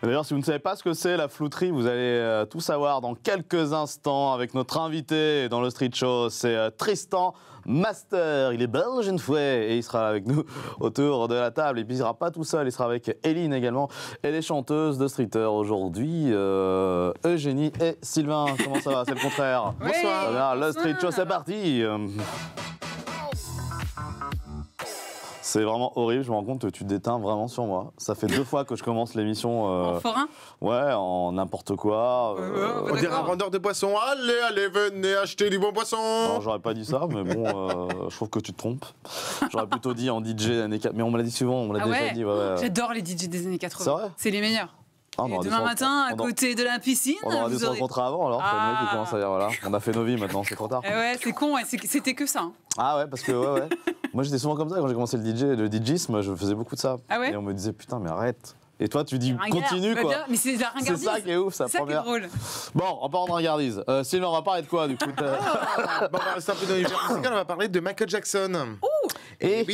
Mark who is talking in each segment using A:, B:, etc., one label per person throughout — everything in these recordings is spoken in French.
A: D'ailleurs, si vous ne savez pas ce que c'est la flouterie, vous allez tout savoir dans quelques instants avec notre invité dans le Street Show. C'est Tristan Master. Il est belge une fois et il sera avec nous autour de la table. Et puis il ne sera pas tout seul, il sera avec Eline également. Elle est chanteuse de Streeter aujourd'hui. Eugénie et Sylvain. Comment ça va? C'est le contraire.
B: Bonsoir.
A: Bien, le Street Show, c'est parti. C'est vraiment horrible, je me rends compte que tu déteins vraiment sur moi. Ça fait 2 fois que je commence l'émission.
B: En forain?
A: Ouais, en n'importe quoi.
B: Ouais,
C: On dirait un vendeur de poissons. Allez, allez, venez acheter du bon poisson.
A: Non, j'aurais pas dit ça, mais bon, je trouve que tu te trompes. J'aurais plutôt dit en DJ années 80. Mais on me l'a dit souvent, on me l'a déjà dit. Ouais.
B: J'adore les DJ des années 80.
A: C'est vrai?
B: C'est les meilleurs.
A: Ah,
B: Et demain matin, à côté de la piscine,
A: on aura dû se
B: vous aurez...
A: rencontrer avant, alors c'est le mec qui commence à dire voilà, on a fait nos vies maintenant, c'est trop tard.
B: Ouais, c'est con, ouais, c'était que ça. Hein.
A: Ah ouais, parce que ouais. Moi j'étais souvent comme ça quand j'ai commencé le DJisme, je faisais beaucoup de ça.
B: Ah ouais?
A: Et on me disait putain, mais arrête. Et toi tu dis continue quoi.
B: Mais c'est la ringardise.
A: C'est ça qui est ouf, ça.
B: C'est ça qui est drôle.
A: Bon, en parlant de ringardise, Sylvain, on va parler de quoi du coup?
C: Bon, on va rester un peu dans l'univers musical, on va parler de Michael Jackson. Et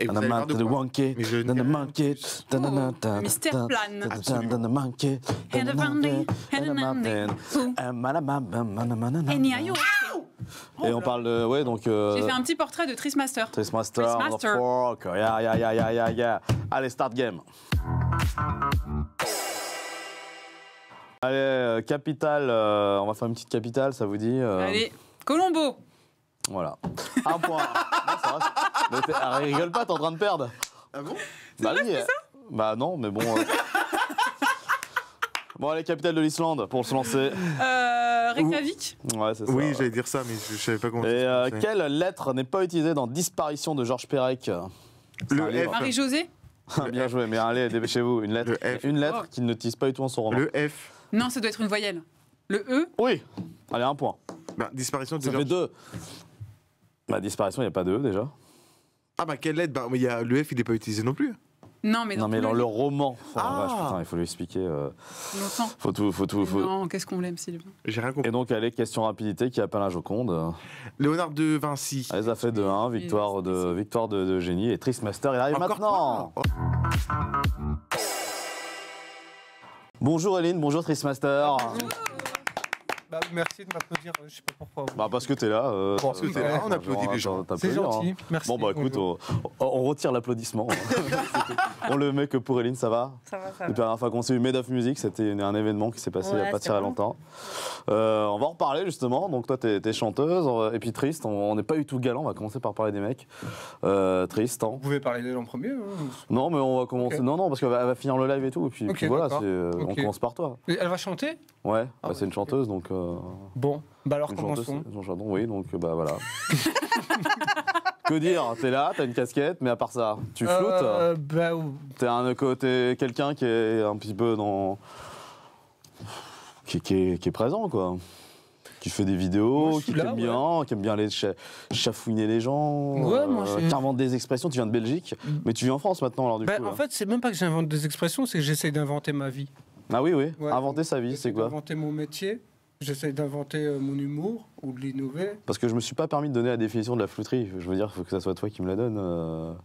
C: vous allez voir de quoi. Mais je ne
A: Le
B: mystère plane.
A: Et on parle de. Ouais, donc.
B: J'ai fait un petit portrait de Tris Master.
A: Tris Master, Motherfucker. Yeah. Allez, start game. Allez, capitale. On va faire une petite capitale, ça vous dit
B: Allez, Colombo.
A: Voilà. Un point. Non, ça va. Mais rigole pas, t'es en train de perdre.
C: Ah bon?
A: Bah oui. Bah non, mais bon. Bon, allez, capitale de l'Islande pour se lancer.
B: Reykjavik.
A: Ouais, c'est ça.
C: Oui, j'allais dire ça, mais je savais pas comment.
A: Et quelle lettre n'est pas utilisée dans Disparition de Georges Perec?
C: Le F.
B: Marie-Josée.
A: Bien joué, mais allez, dépêchez-vous. Une lettre,
C: Le F.
A: une lettre qu'il n'utilise pas du tout en son roman.
C: Le F.
B: Non, ça doit être une voyelle. Le E.
A: Oui. Allez, un point.
C: Bah, disparition de
A: Ça fait 2. Bah, disparition, il n'y a pas de E déjà.
C: Ah bah quelle lettre? Bah, mais le F, il n'est pas utilisé non plus.
B: Non, mais
A: dans le roman. Oh,
C: Ah.
A: vache, putain, il faut lui expliquer.
B: longtemps.
A: Faut tout.
B: Non, qu'est-ce qu'on l'aime, Sylvain.
C: J'ai rien compris.
A: Et donc, allez, question rapidité qui appelle la Joconde.
C: Léonard de Vinci.
A: Allez, ça fait 2-1, victoire de Génie. Et Tris Master, il arrive
C: Encore
A: maintenant.
C: pas.
A: Bonjour Eline, bonjour Tris Master.
D: Bah, merci de m'applaudir, je sais pas pourquoi.
A: Bah parce que t'es là.
C: Parce que t'es là, on applaudit les gens.
A: T'applaudir,
D: C'est gentil,
A: hein.
D: merci.
A: Bon bah écoute, on retire l'applaudissement. On le met que pour Eline, ça va?
E: Ça va.
A: Depuis la dernière fois qu'on s'est eu Made of Music, c'était un événement qui s'est passé il n'y a pas très longtemps. On va en reparler justement. Donc toi, t'es chanteuse. Et puis Trist, on n'est pas du tout galant. On va commencer par parler des mecs. Tristan.
D: Vous pouvez parler d'elle en premier.
A: Non, mais on va commencer.
D: Okay.
A: Non, parce qu'elle va finir le live et tout. Et puis,
D: Ok,
A: puis voilà,
D: d'accord.
A: on commence par toi.
D: Et elle va chanter?
A: Ouais,
D: Ah
A: c'est une chanteuse, donc.
D: Bon, bah alors
A: une
D: commençons.
A: chanteuse, oui, donc bah voilà. Que dire? T'es là, t'as une casquette, mais à part ça, tu floutes.
D: Bah,
A: T'es quelqu'un qui est un petit peu dans. Qui est présent, quoi. Qui fait des vidéos,
D: Moi, je suis
A: qui
D: là,
A: t'aime bien, qui aime bien aller chafouiner les gens,
D: Ouais, moi,
A: qui invente des expressions. Tu viens de Belgique, mais tu vis en France maintenant, alors du
D: bah,
A: coup.
D: en fait, c'est même pas que j'invente des expressions, c'est que j'essaye d'inventer ma vie.
A: Ah oui,
D: Ouais.
A: inventer sa vie,
D: J'essaie
A: c'est quoi?
D: d'inventer mon métier, j'essaie d'inventer mon humour ou de l'innover.
A: Parce que je me suis pas permis de donner la définition de la flûterie. Je veux dire, il faut que ça soit toi qui me la donne.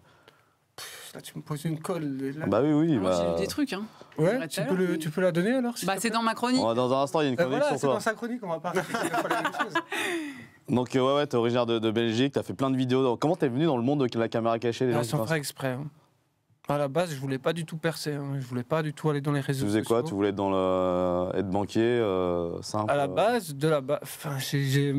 D: Là, tu me poses une colle. Là.
A: Bah oui.
B: Moi, j'ai
A: Bah...
B: eu des trucs, hein.
D: Ouais, tu peux la donner alors s'il
B: Bah,
D: te
B: c'est
D: plaît.
B: dans ma chronique.
A: Dans un instant, il y a une chronique
D: Voilà,
A: sur
D: c'est
A: toi.
D: dans sa chronique, on va pas répéter deux fois la même chose.
A: Donc ouais, t'es originaire de Belgique, t'as fait plein de vidéos. Comment t'es venu dans le monde de la caméra cachée, les gens
D: Sans
A: qui
D: faire exprès. Hein. À la base, je voulais pas du tout percer. Hein. Je voulais pas du tout aller dans les réseaux
A: Tu faisais quoi?
D: sociaux.
A: Tu voulais être être banquier, simple?
D: À la base, enfin, j'ai.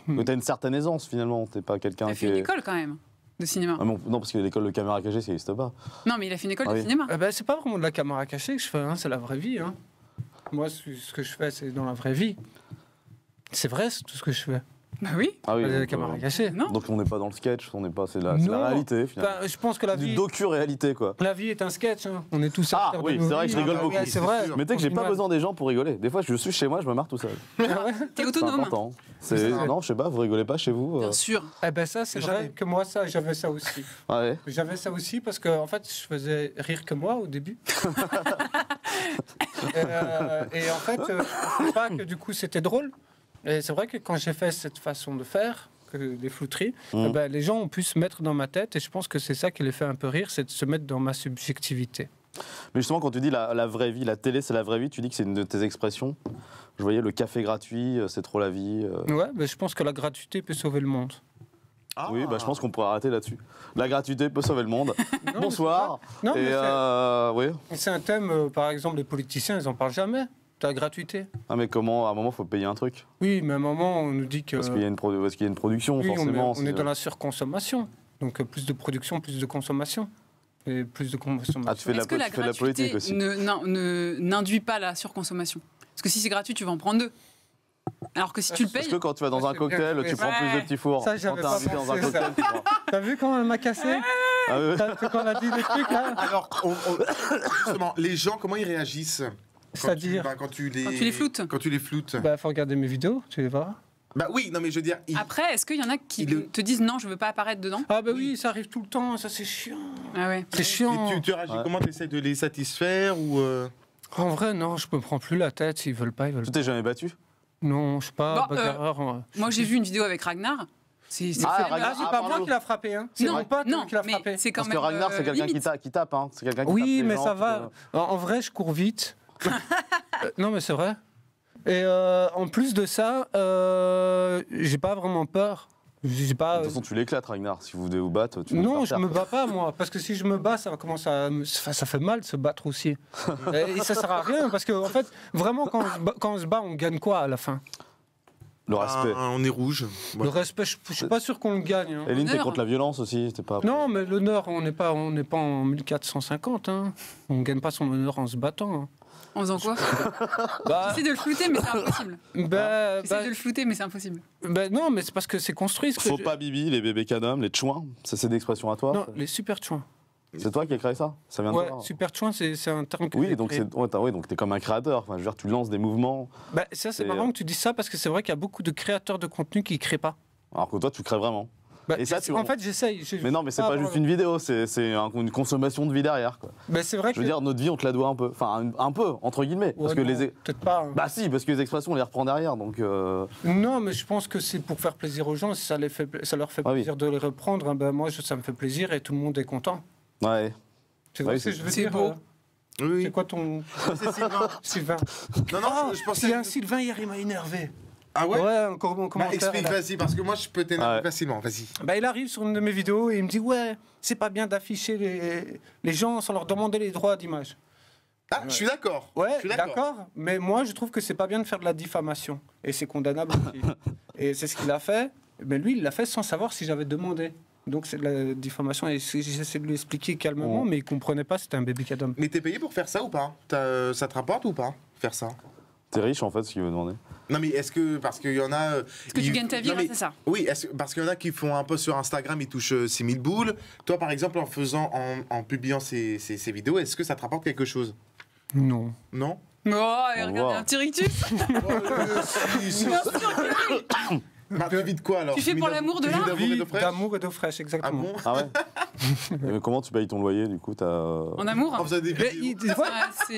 A: Mais t'as une certaine aisance finalement. T'es pas quelqu'un
B: Il a
A: qui
B: fait une
A: est.
B: école quand même de cinéma.
A: Ah, non, parce que l'école de caméra cachée, ça n'existe pas.
B: Non, mais il a fait une école
A: Ah
B: de
A: oui.
B: cinéma.
D: C'est pas vraiment de la caméra cachée que je fais, hein, c'est la vraie vie. Hein. Moi, ce que je fais, c'est dans la vraie vie. C'est vrai, c'est tout ce que je fais.
B: Bah oui.
A: Ah oui.
D: Pas de la
A: Donc,
D: caméra cachée.
B: Non.
A: donc on n'est pas dans le sketch, on n'est pas. C'est la
D: Non.
A: réalité finalement.
D: Enfin, je pense que la
A: Du
D: vie,
A: docu-réalité quoi.
D: la vie est un sketch. Hein. On est tous
A: Ah,
D: acteurs
A: oui,
D: de nos
A: c'est vrai que
D: vies.
A: je rigole
D: Ah,
A: beaucoup.
D: ouais, c'est vrai.
A: Mais tu sais que j'ai pas
D: Au final.
A: besoin des gens pour rigoler. Des fois, je suis chez moi, je me marre tout seul.
B: T'es
A: C'est
B: autonome.
A: important.
D: C'est ça.
A: Non, je sais pas, vous rigolez pas chez vous
B: Bien sûr.
D: Eh ben ça, c'est vrai que moi, j'avais ça aussi.
A: Ouais.
D: J'avais ça aussi parce que en fait, je faisais rire que moi au début. Et en fait, je pensais pas que du coup c'était drôle. Et c'est vrai que quand j'ai fait cette façon de faire, que des flouteries,
A: Mm.
D: les gens ont pu se mettre dans ma tête et je pense que c'est ça qui les fait un peu rire, c'est de se mettre dans ma subjectivité.
A: Mais justement, quand tu dis la vraie vie, la télé, c'est la vraie vie, tu dis que c'est une de tes expressions. Je voyais le café gratuit, c'est trop la vie.
D: Ouais, je pense que la gratuité peut sauver le monde.
A: Oui, je pense qu'on pourrait arrêter là-dessus. La gratuité peut sauver le monde.
D: Non,
A: Bonsoir.
D: Non, mais
A: Et oui.
D: c'est un thème, par exemple, les politiciens, ils en parlent jamais. De la gratuité.
A: Ah, mais comment, à un moment, il faut payer un truc.
D: Oui, mais à un moment, on nous dit que.
A: Parce qu'il y a une, parce qu'il y a une production,
D: oui,
A: forcément.
D: on est dans la surconsommation. Donc plus de production, plus de consommation. Et plus de consommation.
A: Ah, tu fais de la,
B: Est-ce que la
A: tu fais de la politique aussi.
B: n'induit pas la surconsommation? Parce que si c'est gratuit, tu vas en prendre 2. Alors que si tu le
A: Parce
B: payes...
A: que quand tu vas dans un
D: c'est bien
A: cocktail,
D: joué.
A: tu prends plus de petits fours.
D: Ça,
A: Quand
D: j'avais
A: t'es
D: pas
A: invité dans un
D: pensé, ça.
A: cocktail, tu prends.
D: T'as vu comment elle m'a cassé?
A: Ah, oui.
D: T'as qu'on a dit des trucs là?
C: Alors, justement, les gens, comment ils réagissent
D: C'est-à-dire
C: quand tu les...
B: Quand tu les floutes.
C: Quand tu les floutes.
D: faut regarder mes vidéos, tu les verras.
C: Bah oui, non mais je veux dire...
B: Après, est-ce qu'il y en a qui
C: Il-
B: te disent non, je veux pas apparaître dedans?
D: Ah oui, ça arrive tout le temps, ça c'est chiant.
B: Ah ouais.
D: C'est chiant.
C: Et tu réagis
A: Ouais.
C: comment? Tu essaies de les satisfaire ou...
D: En vrai, non, je me prends plus la tête. S'ils veulent pas, ils veulent
A: Tu
D: pas.
A: t'es jamais battu?
D: Non, je suis pas
B: Bon,
D: bagarreur.
B: Moi, j'ai vu une vidéo avec Ragnar. C'est
A: Ah,
B: fait-
A: Ragnar,
D: Ah, c'est pas
A: pardon.
D: moi qui l'a frappé, hein. C'est
B: non,
D: mon pote
B: non,
D: qui l'a
B: mais
D: frappé.
B: c'est quand
A: Parce que
B: même
A: Ragnar, c'est quelqu'un
B: limite.
A: qui tape. Hein. C'est quelqu'un qui tape
D: Oui,
A: les
D: mais
A: gens,
D: ça
A: qui
D: va. En vrai, je cours vite. Non, mais c'est vrai. Et en plus de ça, j'ai pas vraiment peur. J'ai pas.
A: De toute façon, tu l'éclates, Ragnar. Si vous devez vous battre, tu
D: Non,
A: vas
D: je me bats pas moi, parce que si je me bats, ça va commencer à, ça fait mal de se battre aussi. Et ça sert à rien, parce que en fait, vraiment, quand on se bat, on gagne quoi à la fin?
A: Le respect.
C: on est rouge.
D: Le respect, je suis pas sûr qu'on le gagne. Hein.
A: Eline, t'es
B: L'honneur.
A: contre la violence aussi, t'es pas.
D: Non, mais l'honneur, on n'est pas en 1450. Hein. On gagne pas son honneur en se battant. Hein.
B: En faisant quoi?
D: Bah,
B: J'essaie de le flouter, mais c'est impossible. J'essaie de le flouter, mais c'est impossible.
D: non, mais c'est parce que c'est construit. Ce que
A: Faut
D: je-
A: pas bibi, les bébés cadom, les chouins. Ça, c'est d'expression à toi.
D: Non, les super chouins.
A: C'est toi qui as créé ça? Ça vient de
D: Ouais,
A: toi?
D: super chouins, c'est un terme que
A: Oui,
D: j'ai
A: donc
D: créé.
A: donc t'es comme un créateur. Enfin, je veux dire, tu lances des mouvements,
D: Ça, c'est
A: Et,
D: marrant que tu dises ça parce que c'est vrai qu'il y a beaucoup de créateurs de contenu qui créent pas.
A: alors que toi, tu crées vraiment. Et ça,
D: en fait, j'essaye.
A: Mais non, mais c'est pas juste une vidéo, c'est une consommation de vie derrière, quoi.
D: C'est vrai
A: Je veux dire, notre vie, on te la doit un peu. Enfin, un peu, entre guillemets. Parce que les.
D: Peut-être pas. Hein.
A: Bah si, parce que les expressions, on les reprend derrière, donc.
D: Non, mais je pense que c'est pour faire plaisir aux gens. Si ça leur fait
A: Ah oui.
D: plaisir de les reprendre, hein, moi, ça me fait plaisir et tout le monde est content.
A: Ouais.
D: Tu
A: Ah
D: vois
A: oui,
D: ce que je veux
B: c'est
D: dire
B: beau.
C: Oui.
D: C'est quoi ton
C: C'est Sylvain.
D: Sylvain?
C: Non, non,
D: Ah,
C: je pensais...
D: il y a un Sylvain hier, il m'a énervé.
C: Ah ouais?
D: encore mon
C: Bah,
D: commentaire.
C: explique,
D: là.
C: vas-y, parce que moi, je peux t'énerver
A: Ouais.
C: facilement, vas-y.
D: Il arrive sur une de mes vidéos et il me dit ouais, c'est pas bien d'afficher les gens sans leur demander les droits d'image.
C: Ah, je suis d'accord.
D: Ouais,
C: Je suis
D: d'accord, mais moi je trouve que c'est pas bien de faire de la diffamation et c'est condamnable aussi. Et c'est ce qu'il a fait, mais lui il l'a fait sans savoir si j'avais demandé. Donc c'est de la diffamation et j'essaie de lui expliquer calmement,
A: Oh.
D: mais il comprenait pas, c'était un baby cadom.
C: Mais t'es payé pour faire ça ou pas? Ça te rapporte ou pas, faire ça?
A: T'es riche, en fait, ce qu'il veut demander.
C: Non, mais est-ce que... Parce qu'il y en a...
B: Est-ce que tu gagnes ta vie grâce à ça?
C: Oui, parce qu'il y en a qui font un post sur Instagram, ils touchent 6000 boules. Toi, par exemple, en publiant ces vidéos, est-ce que ça te rapporte quelque chose?
D: Non.
C: Non?
B: Oh, et
A: Au
B: regardez,
A: revoir.
B: un petit rictus. Bien sûr que oui.
C: Bah, tu vis de quoi alors?
B: Tu fais pour l'amour de
C: Tu vis
B: l'art?
C: d'amour et d'eau fraîche?
D: D'amour et d'eau fraîche,
C: Ah
D: exactement.
C: bon?
A: Ah ouais. Mais comment tu payes ton loyer, du coup,
B: En amour?
C: En faisant des
D: Mais
C: vidéos.
D: des fois,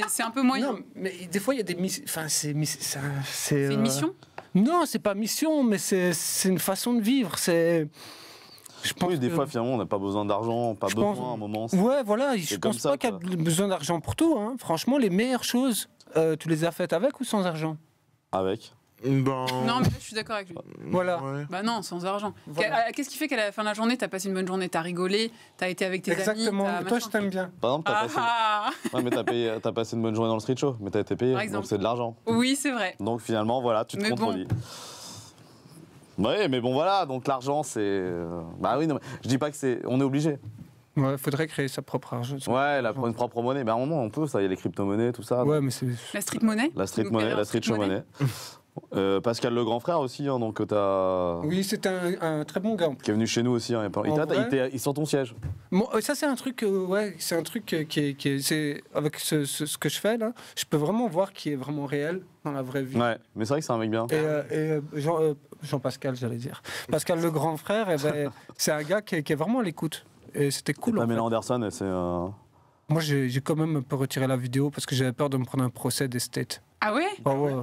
B: C'est un peu moyen.
D: non, mais des fois il y a des enfin c'est
B: C'est une mission?
D: Non, c'est pas mission, mais c'est une façon de vivre. C'est. Je pense
A: Oui, des
D: que-
A: fois, finalement, on n'a pas besoin d'argent, pas
D: Je
A: besoin
D: pense-
A: à un moment.
D: Ouais, voilà. Je
A: C'est
D: pense
A: comme ça,
D: pas qu'il y a besoin d'argent pour tout. Hein. Franchement, les meilleures choses, tu les as faites avec ou sans argent?
A: Avec.
C: Ben...
B: Non, mais là, je suis d'accord avec lui.
D: Voilà.
C: Ouais.
B: Bah non, sans argent.
D: Voilà.
B: Qu'est-ce qui fait qu'à la fin de la journée, t'as passé une bonne journée, t'as rigolé, t'as été avec tes
D: Exactement.
B: amis, t'as
D: Toi,
B: machin.
D: je t'aime bien.
A: Par exemple, t'as
B: Ah
A: passé.
B: ah.
A: Ouais, mais t'as passé une bonne journée dans le street show, mais t'as été payé,
B: Par
A: donc
B: exemple.
A: c'est de l'argent.
B: Oui, c'est vrai.
A: Donc finalement, voilà, tu te
B: Mais bon.
A: contredis. Oui, mais bon, voilà, donc l'argent, c'est. Bah oui, non, mais je dis pas que c'est. On est obligé.
D: Ouais, faudrait créer sa propre argent.
A: Ouais, une propre monnaie. Bah, à un moment, on peut, ça, il y a les crypto-monnaies, tout ça.
D: Ouais, mais c'est.
B: La street money?
A: La street
B: Tu nous
A: money,
B: créeras
A: la street show money. Pascal le grand frère aussi, hein, donc t'as.
D: Oui, c'est un très bon gars. En plus.
A: Qui est venu chez nous aussi. Hein,
D: En vrai
A: il sort ton siège.
D: Bon, ça c'est un truc, ouais, c'est un truc qui est, c'est avec ce que je fais là, je peux vraiment voir qui est vraiment réel dans la vraie vie.
A: Ouais, mais c'est vrai que c'est un mec bien.
D: Et Jean-Pascal, j'allais dire. Pascal le grand frère, eh ben, c'est un gars qui est vraiment à l'écoute. Et c'était cool. en
A: Pamela
D: fait.
A: Anderson, c'est.
D: Moi, j'ai quand même un peu retiré la vidéo parce que j'avais peur de me prendre un procès d'esthète.
B: Ah ouais?
D: Ah ouais.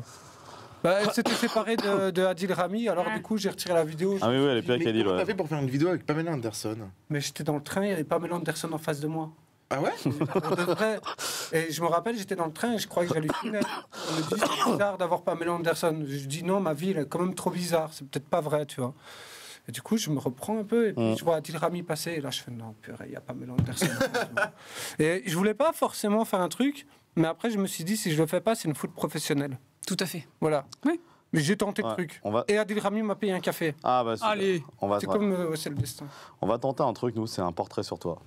D: Bah, elle s'était séparée de Adil Rami, alors
B: Ouais.
D: du coup, j'ai retiré la vidéo.
A: Ah oui, oui, elle est pire
C: Mais
A: qu'Adil,
C: comment
A: ouais.
C: t'as fait pour faire une vidéo avec Pamela Anderson?
D: Mais j'étais dans le train, il n'y avait pas Pamela Anderson en face de moi.
C: Ah ouais?
D: Pour de vrai. Et je me rappelle, j'étais dans le train et je croyais que j'hallucinais. On me dit, c'est bizarre d'avoir Pamela Anderson. Je dis, non, ma vie, elle est quand même trop bizarre. C'est peut-être pas vrai, tu vois. Et du coup, je me reprends un peu et puis je vois Adil Rami passer. Et là, je fais, non, purée, il n'y a pas Pamela Anderson. Et je voulais pas forcément faire un truc, mais après, je me suis dit, si je le fais pas, c'est une faute professionnelle.
B: Tout à fait.
D: Voilà.
B: Oui.
D: Mais j'ai tenté
A: Ouais,
D: le truc.
A: on va...
D: Et Adil Rami m'a payé un café.
A: Ah bah, super.
B: Allez.
A: On va,
D: C'est comme c'est le destin.
A: on va tenter un truc, nous, c'est un portrait sur toi.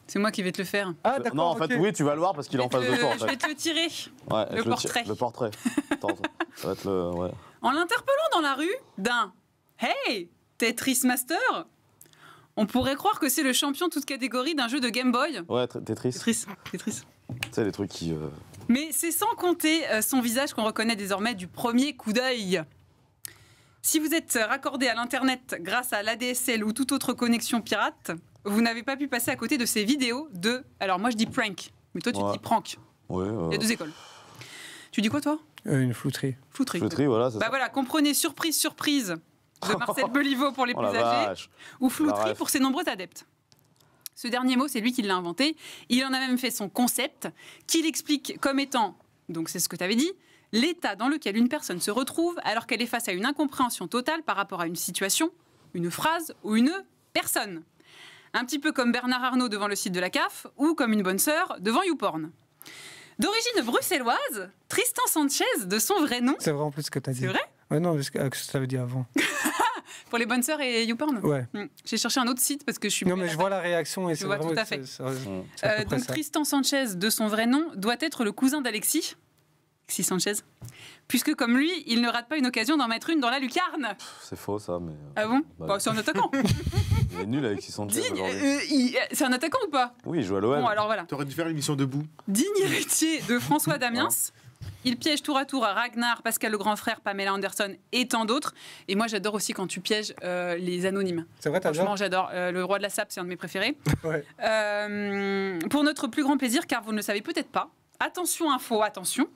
B: C'est moi qui vais te le faire.
D: Ah, d'accord.
A: non, en fait,
D: ok.
A: oui, tu vas le voir parce qu'il est en face de toi, en
B: Je vais
A: fait.
B: te le tirer.
A: Ouais,
B: le
A: je
B: portrait.
A: Le portrait. Attends, ça va être le... Ouais.
B: En l'interpellant dans la rue d'un Hey, Tetris Master, on pourrait croire que c'est le champion toute catégorie d'un jeu de Game Boy.
A: Ouais, Tetris.
B: Tetris.
A: Tu sais, les trucs qui...
B: Mais c'est sans compter son visage qu'on reconnaît désormais du premier coup d'œil. Si vous êtes raccordé à l'Internet grâce à l'ADSL ou toute autre connexion pirate, vous n'avez pas pu passer à côté de ces vidéos de... Alors moi je dis prank, mais toi tu
A: Ouais.
B: dis prank.
A: Ouais,
B: Il y a deux écoles. Tu dis quoi toi?
D: Une flouterie.
B: Flouterie.
A: Flouterie, voilà, c'est
B: Bah
A: ça.
B: voilà, comprenez Surprise, Surprise de Marcel Beliveau pour les
A: Oh
B: plus
A: la
B: âgés,
A: vache.
B: ou
A: La
B: Flouterie
A: ref.
B: pour ses nombreux adeptes. Ce dernier mot, c'est lui qui l'a inventé. Il en a même fait son concept, qu'il explique comme étant, donc c'est ce que tu avais dit, l'état dans lequel une personne se retrouve alors qu'elle est face à une incompréhension totale par rapport à une situation, une phrase ou une personne. Un petit peu comme Bernard Arnault devant le site de la CAF ou comme une bonne sœur devant YouPorn. D'origine bruxelloise, Tristan Sanchez, de son vrai nom,
D: C'est vrai en plus ce que tu as dit.
B: c'est vrai?
D: Ouais, non, parce que ça t'avais dit avant.
B: Pour les bonnes sœurs et YouPorn.
D: Ouais.
B: J'ai cherché un autre site parce que je suis...
D: Non, mais je vois la réaction et c'est
B: vois
D: vraiment.
B: tout à fait.
D: c'est à peu près
B: donc
D: ça.
B: Tristan Sanchez, de son vrai nom, doit être le cousin d'Alexis. Alexis Sanchez. Puisque comme lui, il ne rate pas une occasion d'en mettre une dans la lucarne.
A: C'est faux, ça, mais...
B: Ah bon?
A: Bah,
B: Bah, c'est un attaquant.
A: Il est nul avec 600
B: Digne,
A: aujourd'hui.
B: c'est un attaquant ou pas?
A: Oui, il joue à l'OM.
B: Bon, alors voilà.
C: T'aurais dû faire l'émission debout.
B: Digne héritier de François Damiens. Il piège tour à tour Ragnar, Pascal le grand frère, Pamela Anderson et tant d'autres. Et moi, j'adore aussi quand tu pièges les anonymes.
D: C'est vrai, t'as
B: Franchement, j'adore. Le roi de la sape, c'est un de mes préférés.
D: Ouais.
B: Pour notre plus grand plaisir, car vous ne le savez peut-être pas, attention info, attention,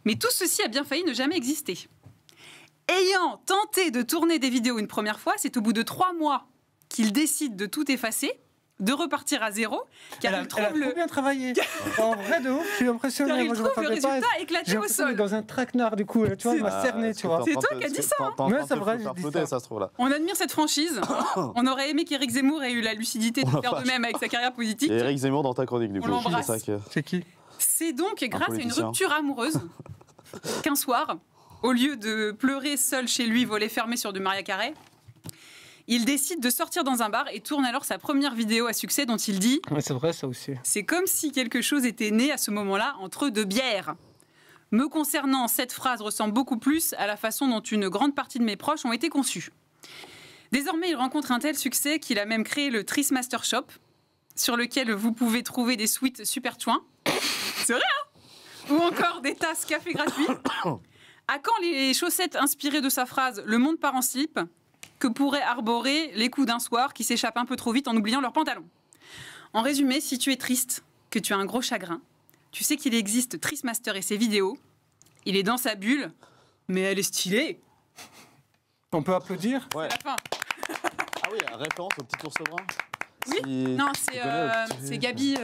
B: mais tout ceci a bien failli ne jamais exister. Ayant tenté de tourner des vidéos une première fois, c'est au bout de 3 mois qu'il décide de tout effacer, de repartir à zéro, car
D: Elle a
B: il trouve
D: trop
B: le,
D: bien travaillé. En vrai, de ouf, je suis
B: car
D: impressionné.
B: il
D: Moi, je
B: trouve le
D: m'attendais pas.
B: résultat éclaté
D: J'ai
B: au
D: l'impression d'être
B: sol.
D: dans un traquenard, du coup. Tu vois, il m'a cerné, tu vois.
B: C'est toi qui as dit ça, hein.
D: Ouais, c'est vrai, j'ai dit ça.
A: Ça se trouve là.
B: On admire cette franchise. On aurait aimé qu'Éric Zemmour ait eu la lucidité de faire de même avec sa carrière politique.
A: Et Eric Zemmour dans ta chronique, du
B: On
A: coup.
B: l'embrasse.
A: C'est ça que...
D: C'est qui?
B: C'est donc grâce à une
A: politicien.
B: rupture amoureuse qu'un soir, au lieu de pleurer seul chez lui, volet fermé sur du Maria Carré, il décide de sortir dans un bar et tourne alors sa première vidéo à succès dont il dit
D: Ouais, c'est vrai, ça aussi.
B: « C'est comme si quelque chose était né à ce moment-là entre deux bières. Me concernant, cette phrase ressemble beaucoup plus à la façon dont une grande partie de mes proches ont été conçus. » Désormais, il rencontre un tel succès qu'il a même créé le Tris Master Shop, sur lequel vous pouvez trouver des suites super chouins. C'est vrai, hein? Ou encore des tasses café gratuits. À quand les chaussettes inspirées de sa phrase « Le monde part en slip » que pourraient arborer les coups d'un soir qui s'échappent un peu trop vite en oubliant leurs pantalons. En résumé, si tu es triste, que tu as un gros chagrin, tu sais qu'il existe Tris Master et ses vidéos. Il est dans sa bulle, mais elle est stylée.
D: On peut applaudir?
A: Ouais.
B: À la fin.
A: Ah oui, référence au petit ours brun.
B: Oui.
A: Si-
B: Non,
A: tu
B: c'est
A: connais le petit-
B: c'est Gabi.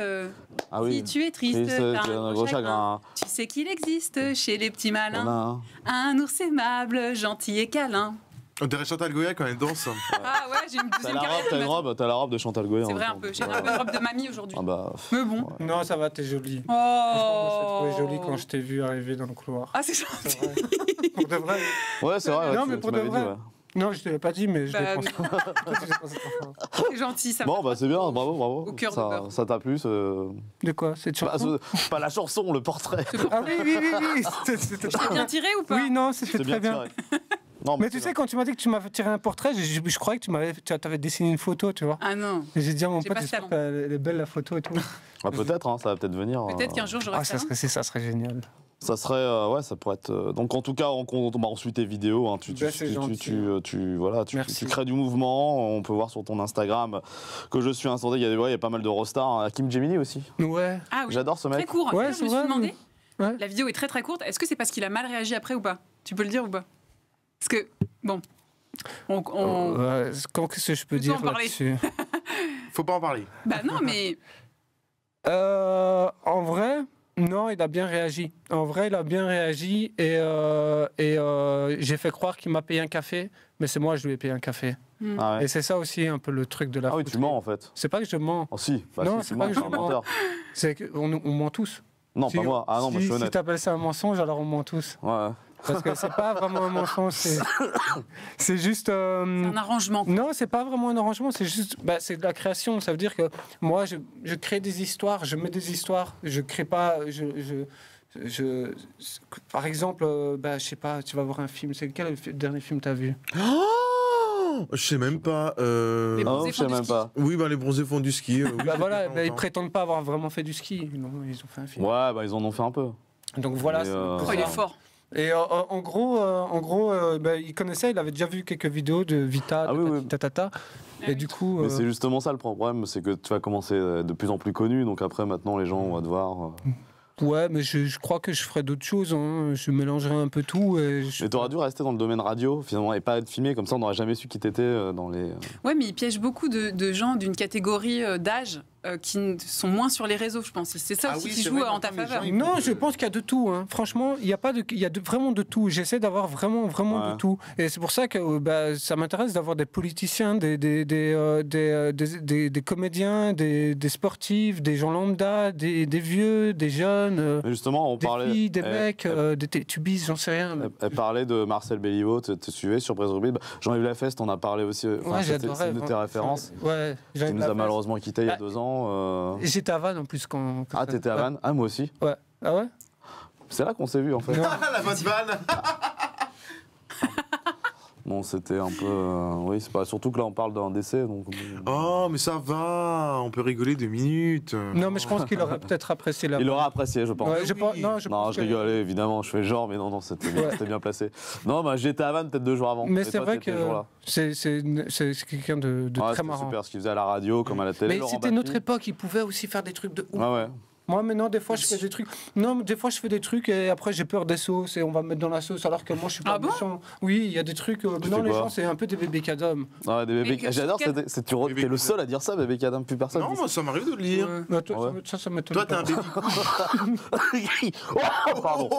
A: Ah oui.
B: Si tu es triste,
A: Triste,
B: t'as
A: tu as un gros chagrin.
B: Tu sais qu'il existe chez les petits malins
A: Voilà.
B: un ours aimable, gentil et câlin.
C: On dirait Chantal Goya quand elle danse.
B: Ah ouais, j'ai une
A: T'as
B: deuxième
A: la robe,
B: carrière.
A: t'as
B: de
A: une
B: maître.
A: robe, t'as la robe de Chantal Goya.
B: C'est
A: en
B: vrai
A: même
B: un peu.
A: temps.
B: J'ai un peu de robe de mamie aujourd'hui.
A: Ah bah.
B: Mais bon.
D: Non, ça va, t'es jolie.
B: Oh.
D: Moi, je t'ai trouvé jolie quand je t'ai vu arriver dans le couloir.
B: Ah, c'est
D: C'est
B: gentil.
D: vrai. Pour de vrai.
A: Ouais, c'est vrai. ouais,
D: Non,
A: tu-
D: mais
A: tu
D: pour de
A: m'avais
D: vrai.
A: dit, ouais.
D: Non, je te l'ai pas dit, mais je
B: Bah,
D: l'ai pensé. J'ai pensé trop fort.
B: C'est gentil, ça
A: Bon,
B: va.
A: bah c'est bien, bravo, bravo.
B: Au cœur de
A: ça,
B: beurre.
A: ça t'a plu
D: De quoi? Cette
A: Bah,
D: chanson?
A: pas la chanson, le portrait.
D: Ah oui, oui, oui, oui. C'était
B: T'as bien tiré ou pas?
D: Oui, non, c'était
A: C'est
D: très bien.
A: tiré. Non,
D: Mais
A: c'est
D: tu sais, quand tu m'as dit que tu m'avais tiré un portrait, je croyais que tu avais dessiné une photo, tu vois.
B: Ah non.
D: Et j'ai dit à mon
B: J'ai
D: pote,
B: pas ce
D: j'espère
B: talent.
D: qu'elle est belle la photo et tout.
A: Ah, peut-être, hein, ça va peut-être venir.
B: Peut-être qu'un jour j'aurai
D: Ah,
B: ça.
D: ça serait génial.
A: Ça serait, ouais, ça pourrait être. Donc en tout cas, on suit tes vidéos. Hein,
D: C'est gentil.
A: voilà, tu crées du mouvement. On peut voir sur ton Instagram que je suis instantané. Il y a pas mal de rostars. Hein. Hakim Gemini aussi.
D: Ouais.
B: Ah oui.
A: J'adore ce mec.
B: Très court.
D: Ouais,
B: Je me suis demandé.
D: Ouais.
B: La vidéo est très très courte. Est-ce que c'est parce qu'il a mal réagi après ou pas? Tu peux le dire ou pas? Parce que bon,
D: Qu'est-ce que je peux
B: Peux-tu
D: dire
B: en parler
D: là-dessus?
C: Faut pas en parler.
B: bah non, mais
D: En vrai, non, il a bien réagi. En vrai, il a bien réagi et j'ai fait croire qu'il m'a payé un café, mais c'est moi je lui ai payé un café.
A: Ah, ouais.
D: Et c'est ça aussi un peu le truc de la.
A: Ah oui, tu
D: fouterie.
A: ments en fait.
D: C'est pas que je mens.
A: Oh si. Bah,
D: Non,
A: si,
D: c'est
A: moi,
D: pas que
A: je suis
D: je
A: un
D: mens.
A: menteur.
D: C'est qu'on on ment tous.
A: Non,
D: Si-
A: pas moi. Ah non, moi je suis
D: Si
A: honnête.
D: tu appelles ça un mensonge, alors on ment tous.
A: Ouais.
D: Parce que c'est pas vraiment un mensonge, c'est juste.
B: un arrangement.
D: Non, c'est pas vraiment un arrangement, c'est juste. C'est de la création. Ça veut dire que moi, je crée des histoires, je mets des histoires, je crée pas. Par exemple, je sais pas, tu vas voir un film. C'est quel dernier film t'as vu?
C: Je sais même pas.
B: Les
A: Non,
B: bronzés
A: je sais
B: font du
A: même
B: ski.
A: pas.
C: Oui, les bronzés font du ski. Oui,
D: Voilà,
C: depuis
D: ils
C: longtemps.
D: prétendent pas avoir vraiment fait du ski. Non, ils ont fait un film.
A: Ouais, bah ils en ont fait un peu.
D: Donc voilà.
A: Mais,
D: c'est-
B: Oh, il est fort.
D: Et en gros, il connaissait, il avait déjà vu quelques vidéos de Vita,
A: Ah
D: de
A: oui, oui.
D: tatata. Et du coup,
A: Mais c'est justement ça le problème, c'est que tu vas commencer à être de plus en plus connu, donc après maintenant les gens vont te voir.
D: ouais, mais je crois que je ferai d'autres choses. Hein. Je mélangerai un peu tout.
A: Mais t'aurais dû rester dans le domaine radio finalement et pas être filmé, comme ça on n'aurait jamais su qui t'étais dans les.
B: Ouais, mais il piège beaucoup de gens d'une catégorie d'âge qui sont moins sur les réseaux, je pense. C'est ça
C: Ah
B: aussi
C: oui,
B: qui
C: c'est
B: joue
C: vrai,
B: en ta
C: maintenant, les
B: faveur.
C: gens,
D: Non, je pense qu'il y a de tout. Hein. Franchement, il y a vraiment de tout. J'essaie d'avoir vraiment
A: Ouais.
D: de tout. Et c'est pour ça que ça m'intéresse d'avoir des politiciens, des comédiens, des sportifs, des gens lambda, des vieux, des jeunes,
A: Mais justement, on
D: des
A: parlait.
D: filles, des mecs, des tubis, j'en sais rien.
A: Elle parlait de Marcel Béliveau, te suivais sur Brésil Rugby. Jean-Yves Lafesse, t'en as parlé aussi.
D: Ouais, j'adorais.
A: C'est une de tes références.
D: Ouais,
A: Qui nous a malheureusement quittés il y a 2 ans.
D: J'étais à Vannes en plus quand.
A: Ah, t'étais à Vannes? Ah, moi aussi.
D: Ouais. Ah ouais?
A: C'est là qu'on s'est vu en fait.
D: Non.
C: La bonne vanne.
A: Bon, c'était un peu. Oui, c'est pas. Surtout que là, on parle d'un décès. Donc...
C: Oh, mais ça va. On peut rigoler 2 minutes.
D: Non, mais je pense qu'il aurait peut-être apprécié la.
A: Il aura apprécié, je pense.
D: Ouais,
C: Oui.
D: je pense. Non, je
A: Non,
D: pense
A: je
D: que-
A: rigolais, évidemment, je fais genre, mais non, c'était bien,
D: Ouais.
A: c'était bien placé. Non, bah, j'étais à Vannes peut-être 2 jours avant.
D: Mais
A: Et
D: c'est
A: toi,
D: vrai
A: t'étais
D: que
A: le jour-là.
D: c'est quelqu'un de
A: Ouais,
D: très
A: c'était
D: marrant.
A: super ce qu'il faisait à la radio, comme à la télé.
D: Mais
A: Laurent
D: c'était
A: Baffy.
D: notre époque, il pouvait aussi faire des trucs de ouf.
A: Ouais, ouais.
D: Moi maintenant des fois je fais des trucs. Non, mais des fois je fais des trucs et après j'ai peur des sauces et on va me mettre dans la sauce alors que moi je suis pas
B: Ah bon
D: méchant. Oui, il y a des trucs. Maintenant
A: fais
D: les
A: quoi
D: gens c'est un peu des bébés cadom.
A: Ouais, des bébés.
B: Mais
A: J'adore,
B: quel-
A: t'es le seul à dire ça, bébé Cadam, plus personne.
C: Non,
A: dit
C: moi, ça m'arrive de le lire.
B: Ouais.
D: Mais toi,
A: Ouais.
D: ça m'étonne
C: Toi, t'es
D: pas.
C: un baby.
A: Oh, pardon.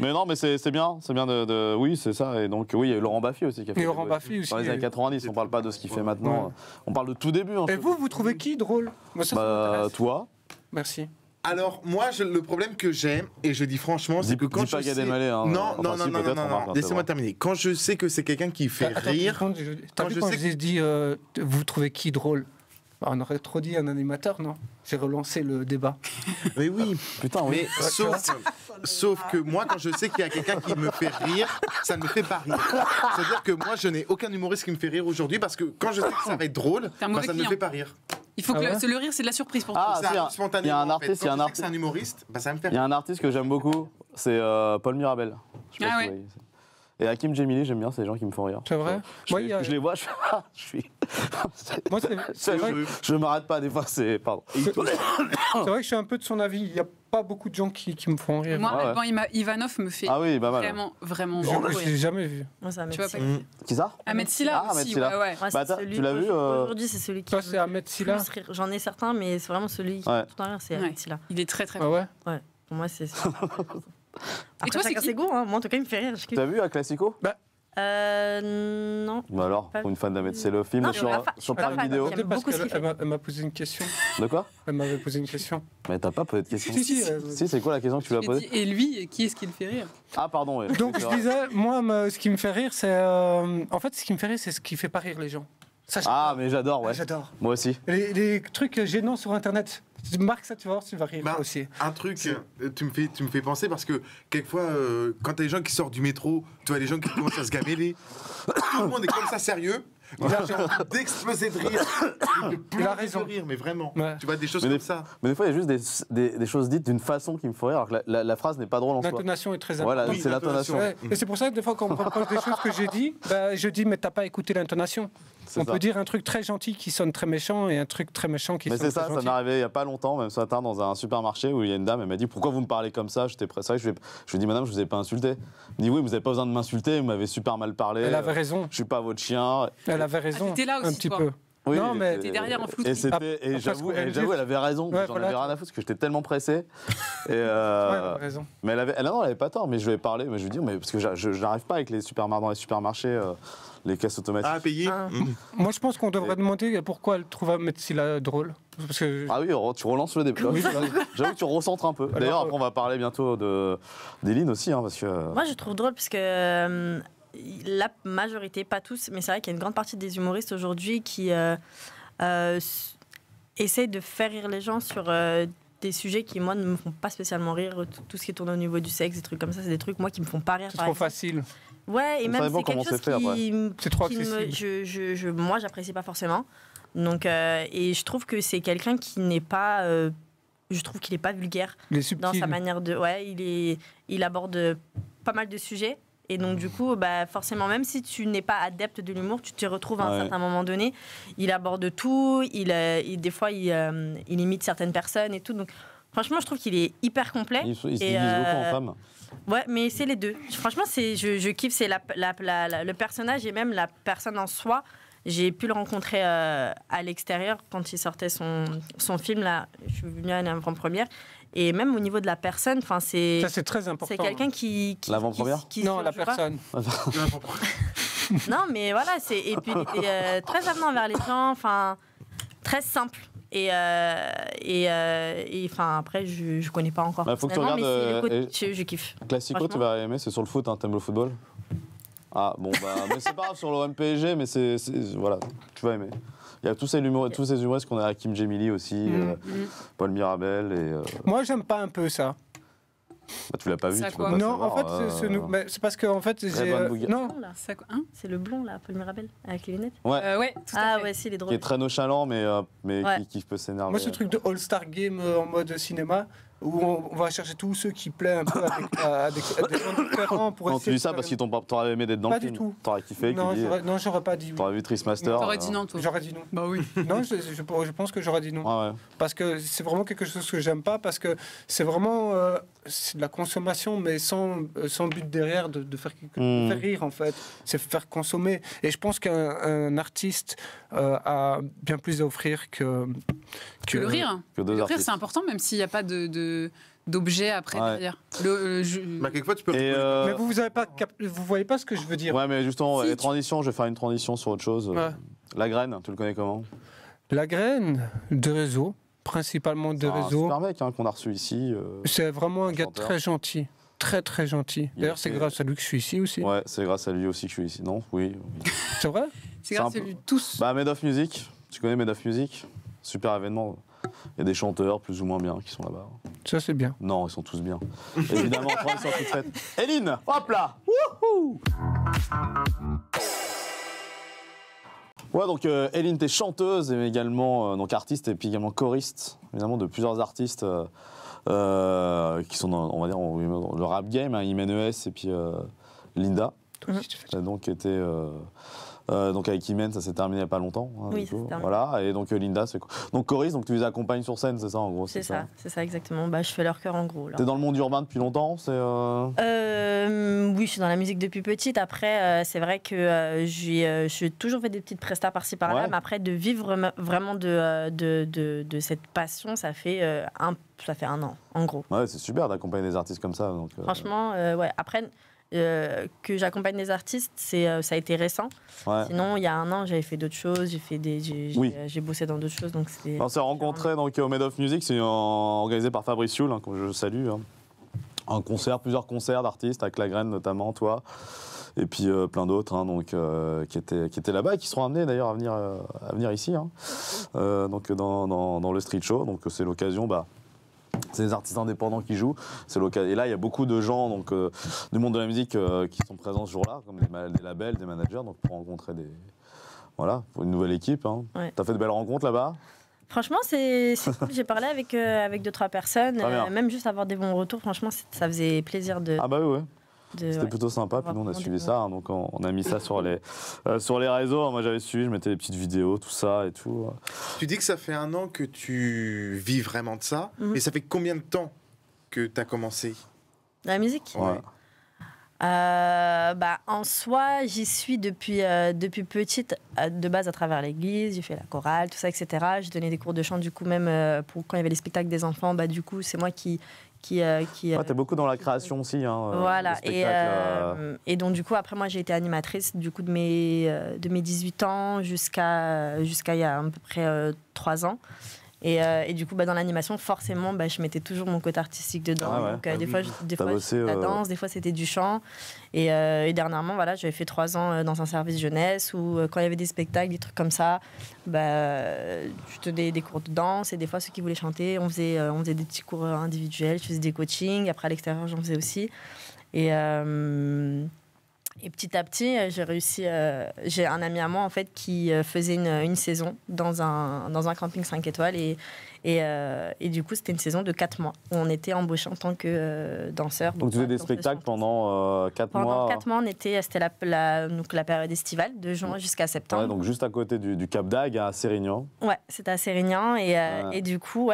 A: Mais non, mais c'est bien de. Oui, c'est ça. Et donc, oui, il y a eu Laurent Baffy aussi qui a fait.
D: Et Laurent
A: des-
D: Baffy aussi.
A: Dans les années 90, on parle pas de ce qu'il fait maintenant.
D: Ouais.
A: On parle de tout début. Hein,
D: Et vous trouvez qui drôle? Moi ça m'intéresse.
A: toi.
D: Merci.
C: Alors, moi, le problème que j'ai, et je dis franchement, c'est que quand
A: Dis
C: je
A: pas Gad
C: sais...
A: Elmaleh, hein.
C: Non,
A: Enfin,
C: non,
A: si,
C: non, non,
A: peut-être,
C: non,
A: remarque,
C: non,
A: hein,
C: laissez-moi
A: c'est vrai.
C: terminer. Quand je sais que c'est quelqu'un qui fait
D: Attends,
C: rire...
D: T'as
C: quand
D: vu
C: je
D: quand
C: sais
D: j'ai dit vous trouvez qui drôle? On aurait trop dit un animateur, non? J'ai relancé le débat.
C: Mais oui,
A: Putain, oui.
C: mais sauf que moi, quand je sais qu'il y a quelqu'un qui me fait rire, ça ne me fait pas rire. C'est-à-dire que moi, je n'ai aucun humoriste qui me fait rire aujourd'hui parce que quand je sais que ça va être drôle,
B: T'es un mauvais
C: ça ne me
B: client.
C: fait pas rire.
B: Il faut
D: Ah
B: que
D: ouais
B: le rire, c'est de la surprise pour
A: Ah,
B: toi.
C: Ça
A: si,
C: arrive
A: il y a
C: spontanément.
A: un
C: en
A: artiste,
C: fait.
A: il y a
C: Quand
A: un
C: je sais que c'est un humoriste, ça me fait
A: Il y a un artiste que j'aime beaucoup, c'est Paul Mirabel. Je sais pas
B: Ah
A: si
B: ouais.
A: vous voyez. Et Hakim Gemili, j'aime bien, c'est les gens qui me font rire.
D: C'est vrai?
A: Je,
D: Moi, il y a-
A: je les vois, je suis.
D: Moi, c'est vrai,
A: Je m'arrête pas des fois, c'est. Pardon.
D: c'est vrai que je suis un peu de son avis. Il n'y a pas beaucoup de gens qui me font rire.
B: Moi,
A: Ouais, ouais.
B: Alban Ivanov me fait
A: Ah oui, pas mal.
B: vraiment
D: Je
B: beaucoup
D: ne
B: rire.
D: l'ai jamais vu.
E: Moi, c'est
B: Tu vois pas
E: Ahmed
A: Qui ça
B: Ahmed Silla
A: Ah, Ahmed
B: aussi,
A: Silla.
B: ouais, ouais.
E: Ouais,
A: Bah,
E: c'est
A: t'as-
E: celui-
A: tu l'as vu,
E: Aujourd'hui, c'est celui qui.
D: Toi, c'est Ahmed Silla.
E: plus rire. J'en ai certains, mais c'est vraiment celui qui
A: Ouais.
E: fait tout en rire, c'est
B: Ouais.
E: Ahmed Silla.
B: Il est très très
D: Ah
B: fort.
D: ouais?
E: Pour moi, c'est.
B: Et toi, c'est
E: chacun
B: qui
E: ses goûts, hein. Moi, en tout cas, il me fait rire. Je kiffe.
A: T'as vu un Classico
E: Non.
A: Bah alors,
E: Pas
A: pour une fan d'Ahmed, c'est le film
E: Non, je suis pas fan-
A: sur
E: je suis pas
A: Prime
E: fan.
A: Vidéo.
E: J'aime
D: Parce
E: beaucoup ce qu'il
D: qu'elle
E: fait.
D: elle m'a posé une question.
A: De quoi
D: Elle m'avait posé une question.
A: Mais t'as pas posé de question.
D: Si, si.
A: Si, c'est quoi la question que tu lui as
B: Et
A: posée
B: dis- Et lui, qui est-ce qui le fait rire?
A: Ah, pardon, oui.
D: Donc,
A: C'est
D: je
A: vrai.
D: disais, moi, ce qui me fait rire, c'est. En fait, ce qui me fait rire, c'est ce qui fait pas rire les gens. Ça,
A: Ah, mais j'adore, ouais.
D: j'adore.
A: Moi aussi.
D: Les trucs gênants sur Internet. Marque ça, tu vas voir, tu vas rire
C: Bah,
D: aussi.
C: Un truc, tu me fais penser parce que quelquefois, quand t'as des gens qui sortent du métro, tu vois les gens qui commencent à se gameler, tout le monde est comme ça sérieux. Mais là, j'ai envie d'exploser de rire. Et de pleurer
D: a raison.
C: de rire, mais vraiment.
D: Ouais.
C: Tu vois, des choses
A: Mais
C: comme
A: des-
C: ça.
A: Mais des fois, il y a juste des choses dites d'une façon qui me font rire, alors que la phrase n'est pas drôle en soi.
D: L'intonation est très
A: Voilà,
D: importante.
C: Oui,
A: c'est l'intonation.
D: Ouais. Et c'est pour ça que des fois, quand on me reproche des choses que j'ai dit, bah, je dis, mais t'as pas écouté l'intonation.
A: C'est
D: On
A: ça.
D: peut dire un truc très gentil qui sonne très méchant et un truc très méchant qui
A: Mais
D: sonne
A: c'est
D: très
A: ça, ça
D: gentil.
A: m'est arrivé il n'y a pas longtemps, même ce matin, dans un supermarché où il y a une dame, elle m'a dit pourquoi vous me parlez comme ça. J'étais prêt. C'est vrai que je lui ai dit madame, je vous ai pas insulté. Elle me dit oui, vous n'avez pas besoin de m'insulter, vous m'avez super mal parlé.
D: Elle avait raison.
A: Je suis pas votre chien.
D: Elle avait raison.
B: t'étais là
D: un
B: aussi,
D: petit
B: toi.
D: peu.
A: Oui,
D: Non, mais-
B: T'es derrière en flou.
A: Et
D: Après,
A: j'avoue,
D: ce qu'on vient de
A: elle
D: dire.
A: avait raison.
D: Ouais,
A: J'en
D: voilà.
A: avais rien à foutre parce que j'étais tellement pressé. Et
D: Ouais, elle avait raison.
A: mais non, elle avait pas tort. Mais je lui ai parlé. Mais je lui ai dit, mais parce que je n'arrive pas avec les dans les supermarchés, les caisses automatiques.
C: Ah, à payer
E: Ah.
D: Moi, je pense qu'on devrait demander pourquoi elle trouve Metsila drôle. Parce que
A: Ah oui, tu relances le débat.
D: Oui, voilà.
A: J'avoue que tu recentres un peu. D'ailleurs,
D: Alors,
A: après, on va parler bientôt d'Eline aussi, hein, parce que.
E: Moi, je trouve drôle parce que la majorité, pas tous, mais c'est vrai qu'il y a une grande partie des humoristes aujourd'hui qui essayent de faire rire les gens sur des sujets qui, moi, ne me font pas spécialement rire. Tout ce qui tourne au niveau du sexe, des trucs comme ça, c'est des trucs, moi, qui me font pas rire.
D: c'est
E: par
D: trop
E: exemple.
D: facile.
E: Ouais, et
A: Ça
E: même
A: dépend
E: c'est quelque
A: comment
E: chose
A: c'est fait, après.
E: qui,
D: C'est trop
E: qui me-
D: accessible.
E: moi, j'apprécie pas forcément. Donc, et je trouve que c'est quelqu'un qui n'est pas... je trouve qu'il n'est pas vulgaire
D: Les
E: dans
D: subtils.
E: sa manière de... Ouais, il aborde pas mal de sujets. Et donc, du coup, bah, forcément, même si tu n'es pas adepte de l'humour, tu te retrouves à un
A: Ouais.
E: certain moment donné. Il aborde tout. Des fois, il imite certaines personnes et tout. Donc, franchement, je trouve qu'il est hyper complet.
A: Il se
E: Et,
A: déguise beaucoup en femme.
E: Ouais, mais c'est les deux. Franchement, je kiffe. C'est le personnage et même la personne en soi. J'ai pu le rencontrer à l'extérieur quand il sortait son film. Là, je suis venue à l'avant-première. Et même au niveau de la personne, c'est
D: Ça, c'est très important.
E: quelqu'un qui
A: L'avant-première
E: qui
D: Non, la
E: surjoue pas.
D: personne.
E: Non, mais voilà, et puis il était très avenant envers les gens, enfin très simple. Et enfin après, je connais pas encore.
A: Bah, faut que tu
E: personnellement,
A: regardes,
E: mais je kiffe.
A: Classico, tu
E: Franchement.
A: vas aimer, c'est sur le foot, hein, t'aimes le football. Ah bon, bah, mais c'est pas grave sur l'OM PSG, mais voilà, tu vas aimer. Il y a tous ces humoristes qu'on a, Hakim Djemili aussi, Paul Mirabel, et
D: Moi, j'aime pas un peu ça.
A: bah, tu l'as pas vu,
B: Ça
A: tu
B: quoi
A: peux pas
D: Non,
A: savoir,
D: en fait, mais c'est parce que en fait, j'ai.
A: bonne bouga-
D: Non,
E: Blond, là.
B: Ça, hein
E: C'est le blond là, Paul Mirabel, avec les lunettes.
B: Ouais, tout à
E: Ah
B: fait.
E: ouais, si, il est
A: qui
E: drôle.
A: est très nonchalant, mais
E: Ouais.
A: qui peut s'énerver.
D: moi, ce truc de All-Star Game en mode cinéma, où on va chercher tous ceux qui plaisent un peu avec des gens différents pour
A: Non,
D: essayer
A: tu dis
D: de
A: ça
D: faire
A: parce
D: une-
A: qu'ils t'auraient aimé d'être dans
D: Pas
A: le
D: du
A: film.
D: tout.
A: T'aurais kiffé,
D: Non,
A: qu'il dit,
D: non, j'aurais pas dit oui.
A: t'aurais vu Tristmaster.
B: T'aurais dit non, toi.
D: J'aurais dit non.
B: Bah oui.
D: Non, je pense que j'aurais dit non.
A: Ouais, ouais.
D: Parce que c'est vraiment quelque chose que j'aime pas, parce que c'est vraiment c'est de la consommation, mais sans but derrière de faire, de faire rire, en fait. C'est faire consommer. Et je pense qu'un artiste a bien plus à offrir que
B: Le rire.
A: Que deux
B: Le rire,
A: artistes.
B: c'est important, même s'il n'y a pas d'objet après
A: Ouais.
B: derrière.
C: Bah, quelquefois, tu peux.
A: Et,
D: Mais vous voyez pas ce que je veux dire.
A: ouais, mais justement,
E: Si,
A: les transitions, je vais faire une transition sur autre chose.
D: Ouais.
A: La graine, tu le connais comment?
D: La graine de réseau, principalement de
A: C'est un
D: réseau,
A: super mec hein, qu'on a reçu ici.
D: c'est vraiment un gars
A: chanteur.
D: très gentil. Très, très gentil.
A: Il
D: D'ailleurs,
A: a
D: c'est
A: fait-
D: grâce à lui que je suis ici aussi.
A: Ouais, c'est grâce à lui aussi que je suis ici. Non? Oui.
D: C'est vrai?
B: C'est grâce
A: C'est
B: à
A: un
B: lui tous.
A: Bah, Made of Music. Tu connais Made of Music? Super événement. Il y a des chanteurs plus ou moins bien qui sont là-bas.
D: Ça, c'est bien.
A: Non, ils sont tous bien. Évidemment, transition toute faite. Eline, hop là! Wouhou! Ouais, donc Eline, t'es chanteuse et également donc artiste et puis également choriste, évidemment de plusieurs artistes qui sont dans, on va dire, dans le rap game, hein, Imen ES et puis Linda. Ça a donc été donc avec Imen, ça s'est terminé il n'y a pas longtemps. Hein,
E: Oui,
A: du
E: ça
A: coup.
E: s'est terminé.
A: Voilà, et donc Linda, c'est donc choriste, donc tu les accompagnes sur scène, c'est ça en gros?
E: C'est ça exactement. Bah, je fais leur cœur en gros. Là.
A: T'es dans le monde urbain depuis longtemps?
E: Oui, je suis dans la musique depuis petite. Après, c'est vrai que j'ai toujours fait des petites prestas par-ci par-là,
A: Ouais.
E: mais après, de vivre vraiment de cette passion, ça fait un an, en gros.
A: Ouais, c'est super d'accompagner des artistes comme ça. Donc,
E: Franchement, ouais. Après, que j'accompagne des artistes, ça a été récent.
A: ouais.
E: Sinon, il y a un an, j'avais fait d'autres choses.
A: Oui.
E: J'ai bossé dans d'autres choses. Donc c'était.
A: On s'est rencontrés donc, au Made of Music, c'est organisé par Fabrice Yule, hein, que je salue. Hein. Un concert, plusieurs concerts d'artistes, avec La Graine notamment, toi, et puis plein d'autres hein, donc, qui étaient là-bas et qui seront amenés d'ailleurs à venir ici, hein. Donc, dans le Street Show. Donc c'est l'occasion. C'est des artistes indépendants qui jouent. C'est l'occasion. Et là, il y a beaucoup de gens donc, du monde de la musique qui sont présents ce jour-là, comme des labels, des managers, donc pour rencontrer Voilà, pour une nouvelle équipe. Hein.
E: Ouais.
A: T'as fait de belles rencontres là-bas?
E: Franchement, c'est cool. J'ai parlé avec 2-3 personnes,
A: Très bien.
E: même juste avoir des bons retours. Franchement, ça faisait plaisir de.
A: Ah bah oui, ouais. C'était
E: ouais.
A: plutôt sympa, puis nous on a
E: Vraiment
A: suivi
E: du
A: ça, hein, donc on a mis ça sur les réseaux. Moi j'avais suivi, je mettais des petites vidéos, tout ça et tout.
C: Tu dis que ça fait 1 an que tu vis vraiment de ça,
E: Mhm.
C: mais ça fait combien de temps que tu as commencé?
E: La musique
A: Ouais.
E: En soi, j'y suis depuis petite, de base à travers l'église. J'ai fait la chorale, tout ça, etc. J'ai donné des cours de chant, du coup, même pour quand il y avait les spectacles des enfants, du coup, c'est moi qui
A: T'es beaucoup dans la création aussi. Hein,
E: voilà,
A: des spectacles,
E: et donc du coup, après moi, j'ai été animatrice du coup de mes 18 ans jusqu'à il y a à peu près 3 ans. Et du coup, dans l'animation, forcément, je mettais toujours mon côté artistique dedans.
A: Ah ouais.
E: Donc, des fois,
A: T'as bossé,
E: c'était de la danse, des fois, c'était du chant. Et dernièrement, voilà, j'avais fait 3 ans dans un service jeunesse où, quand il y avait des spectacles, des trucs comme ça, je tenais des cours de danse. Et des fois, ceux qui voulaient chanter, on faisait des petits cours individuels. Je faisais des coachings. Après, à l'extérieur, j'en faisais aussi. Et petit à petit, j'ai réussi. J'ai un ami à moi en fait qui faisait une saison dans un camping 5 étoiles et du coup c'était une saison de 4 mois où on était embauchés en tant que danseur.
A: Donc tu faisais des spectacles pendant 4 mois.
E: Pendant 4 mois, c'était la période estivale de juin jusqu'à septembre.
A: Ouais, donc juste à côté du Cap d'Agde à Sérignan.
E: Ouais, c'était à Sérignan et du coup,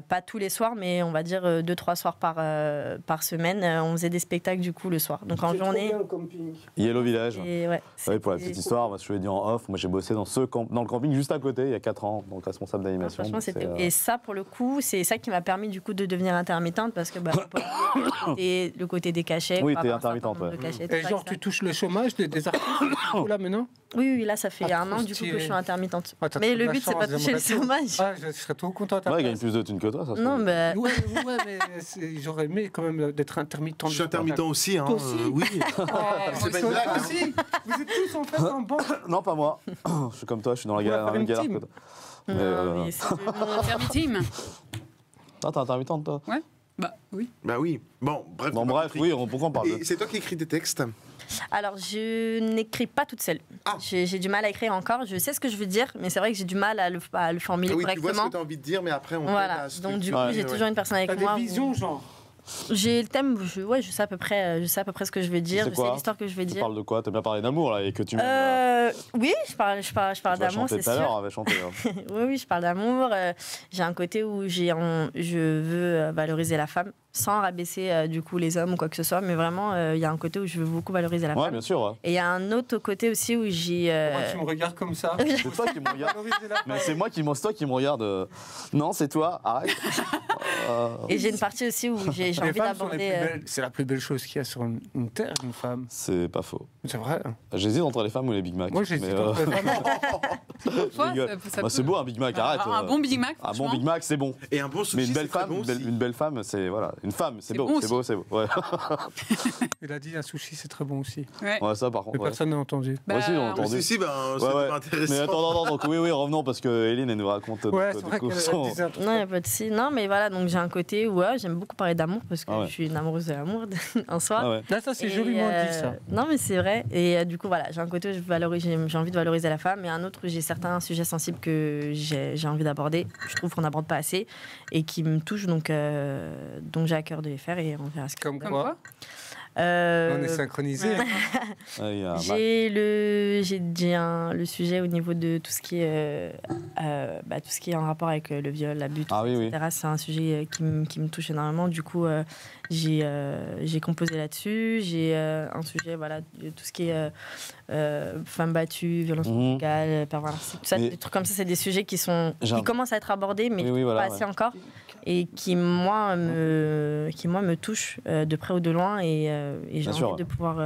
E: pas tous les soirs, mais on va dire 2-3 soirs par semaine, on faisait des spectacles du coup le soir. Donc en journée.
A: Yellow Village.
E: Et ouais,
A: Pour la petite histoire, moi, je te l'ai dit en off, moi j'ai bossé dans le camping juste à côté il y a 4 ans, donc responsable d'animation.
E: Franchement,
A: donc
E: et ça, pour le coup, c'est ça qui m'a permis du coup de devenir intermittente parce que le côté des cachets.
A: Oui,
E: pas
A: t'es
E: avoir un certain
A: intermittente,
E: nombre de
A: ouais.
E: cachets,
D: Et
E: tout
D: genre,
E: ça,
D: tu
E: etc.
D: touches le chômage des artistes là maintenant?
E: Oui, là, ça fait
D: Ah,
E: 1 an
D: trop
E: du coup que
D: stylé.
E: je suis intermittente.
D: Ah, t'as
E: Mais
D: trop de
E: le
D: la
E: but, c'est
D: chance,
E: pas de toucher le
D: j'aimerais
E: chômage.
D: Ah, je serais trop content à ta
A: Ouais, il
D: place.
A: gagne plus de thunes que toi, ça se
E: Non,
A: trouve.
E: mais
D: Ouais, mais j'aurais aimé quand même d'être intermittent.
C: Je suis intermittent aussi, hein.
D: Toi aussi
C: Oui.
D: Ah,
C: C'est pas une blague, hein.
D: aussi. Vous êtes tous en fait en banque.
A: Non, pas moi. Je suis comme toi, je suis dans la
D: On va
A: galère,
D: faire
A: même
D: une
A: galère
D: team.
A: que toi.
E: non, mais c'est
B: Fermi-team.
A: Ah, t'es intermittente, toi?
B: Bah oui.
C: Bah oui. Bon, bref.
A: Bon,
C: on a
A: bref,
C: compris.
A: oui, pourquoi on parle de...
C: Et c'est toi qui écris des textes?
E: Alors, je n'écris pas toute seule.
C: Ah.
E: J'ai du mal à écrire encore. Je sais ce que je veux dire, mais c'est vrai que j'ai du mal à le formuler
C: Ah oui, tu vois ce
E: correctement.
C: que tu as envie de dire, mais après, on
E: Voilà.
C: t'aide à
E: Donc, du coup,
C: structurer,
E: j'ai toujours une personne avec
D: T'as
E: moi.
D: des visions, genre.
E: J'ai le thème, je sais à peu près ce que je veux dire,
A: C'est
E: je sais
A: quoi
E: l'histoire que je veux
A: Tu
E: dire.
A: parles de quoi? T'aimes bien parler d'amour, là, et que tu m'aimes...
E: Oui, je parle
A: tu vas
E: d'amour,
A: chanter
E: c'est
A: tout à l'heure,
E: sûr.
A: elle va chanter. Hein.
E: Oui, je parle d'amour. J'ai un côté où je veux valoriser la femme, sans rabaisser du coup les hommes ou quoi que ce soit, mais vraiment, il y a un côté où je veux beaucoup valoriser la
A: Ouais,
E: femme.
A: bien sûr. Ouais.
E: Et il y a un autre côté aussi où j'ai...
D: Moi, tu me regardes comme ça.
A: C'est toi qui me regarde.
D: Valoriser la
A: Mais c'est toi qui me regarde. Non, c'est toi, arrête.
E: Et j'ai une partie aussi où j'ai
D: Les
E: envie
D: femmes sont les plus
E: d'aborder...
D: belles. C'est la plus belle chose qu'il y a sur une terre, une femme.
A: C'est pas faux.
D: C'est vrai.
A: J'hésite entre les femmes ou les Big Mac.
D: Moi, j'hésite
A: mais,
D: entre les femmes.
B: Parfois,
A: rigole.
B: ça
A: Bah, c'est
B: peut-
A: beau un Big Mac, arrête.
B: Un bon Big Mac,
A: Un bon
B: franchement.
A: Big Mac, c'est bon.
C: Et un bon sushi,
A: Mais une belle
C: c'est très
A: femme,
C: bon aussi.
A: une belle femme, c'est voilà, une femme, c'est
B: C'est
A: beau,
B: bon
A: c'est beau, c'est beau. Ouais.
D: Il a dit un sushi, c'est très bon aussi.
B: Ouais.
A: Ouais, ça par contre.
D: Mais
A: Ouais.
D: personne n'a entendu.
A: Moi aussi, on a
B: Bah,
C: Le
A: entendu.
C: sushi, ben, c'est
A: Ouais, ouais.
C: intéressant.
A: Mais attends, donc oui, revenons parce que Eline elle nous raconte.
D: Ouais,
A: donc,
D: c'est
A: du
D: vrai
A: coup,
D: qu'elle
A: son-
D: disait un truc.
E: Non, il n'y a pas de si. Non, mais voilà, donc j'ai un côté où j'aime beaucoup parler d'amour parce que
A: Ah ouais.
E: je suis une amoureuse de l'amour en soi.
A: Ah ouais.
D: Là, ça, c'est
E: Et,
D: joliment dit, ça.
E: Non, mais c'est vrai. Et du coup, voilà, j'ai un côté où j'ai envie de valoriser la femme, et un autre où j'ai certains sujets sensibles que j'ai envie d'aborder. Je trouve qu'on n'aborde pas assez et qui me touchent, donc j'ai à cœur de les faire et on verra ce que
D: Comme
B: Comme
D: quoi,
B: quoi
D: on est synchronisés.
A: Ouais, il y a un Mac.
E: j'ai le sujet au niveau de tout ce qui est en rapport avec le viol, l'abus,
A: Ah oui, oui.
E: etc. C'est un sujet qui me touche énormément. Du coup, j'ai composé là-dessus. J'ai un sujet, voilà, de tout ce qui est femmes battues, violence
A: Mhm.
E: conjugale, pervers narcissique, tout ça,
A: Mais-
E: des trucs comme ça. C'est des sujets qui commencent à être abordés, mais
A: Oui, voilà,
E: pas assez encore, et qui moi me touchent de près ou de loin, et j'ai
A: Bien
E: envie
A: sûr.
E: de pouvoir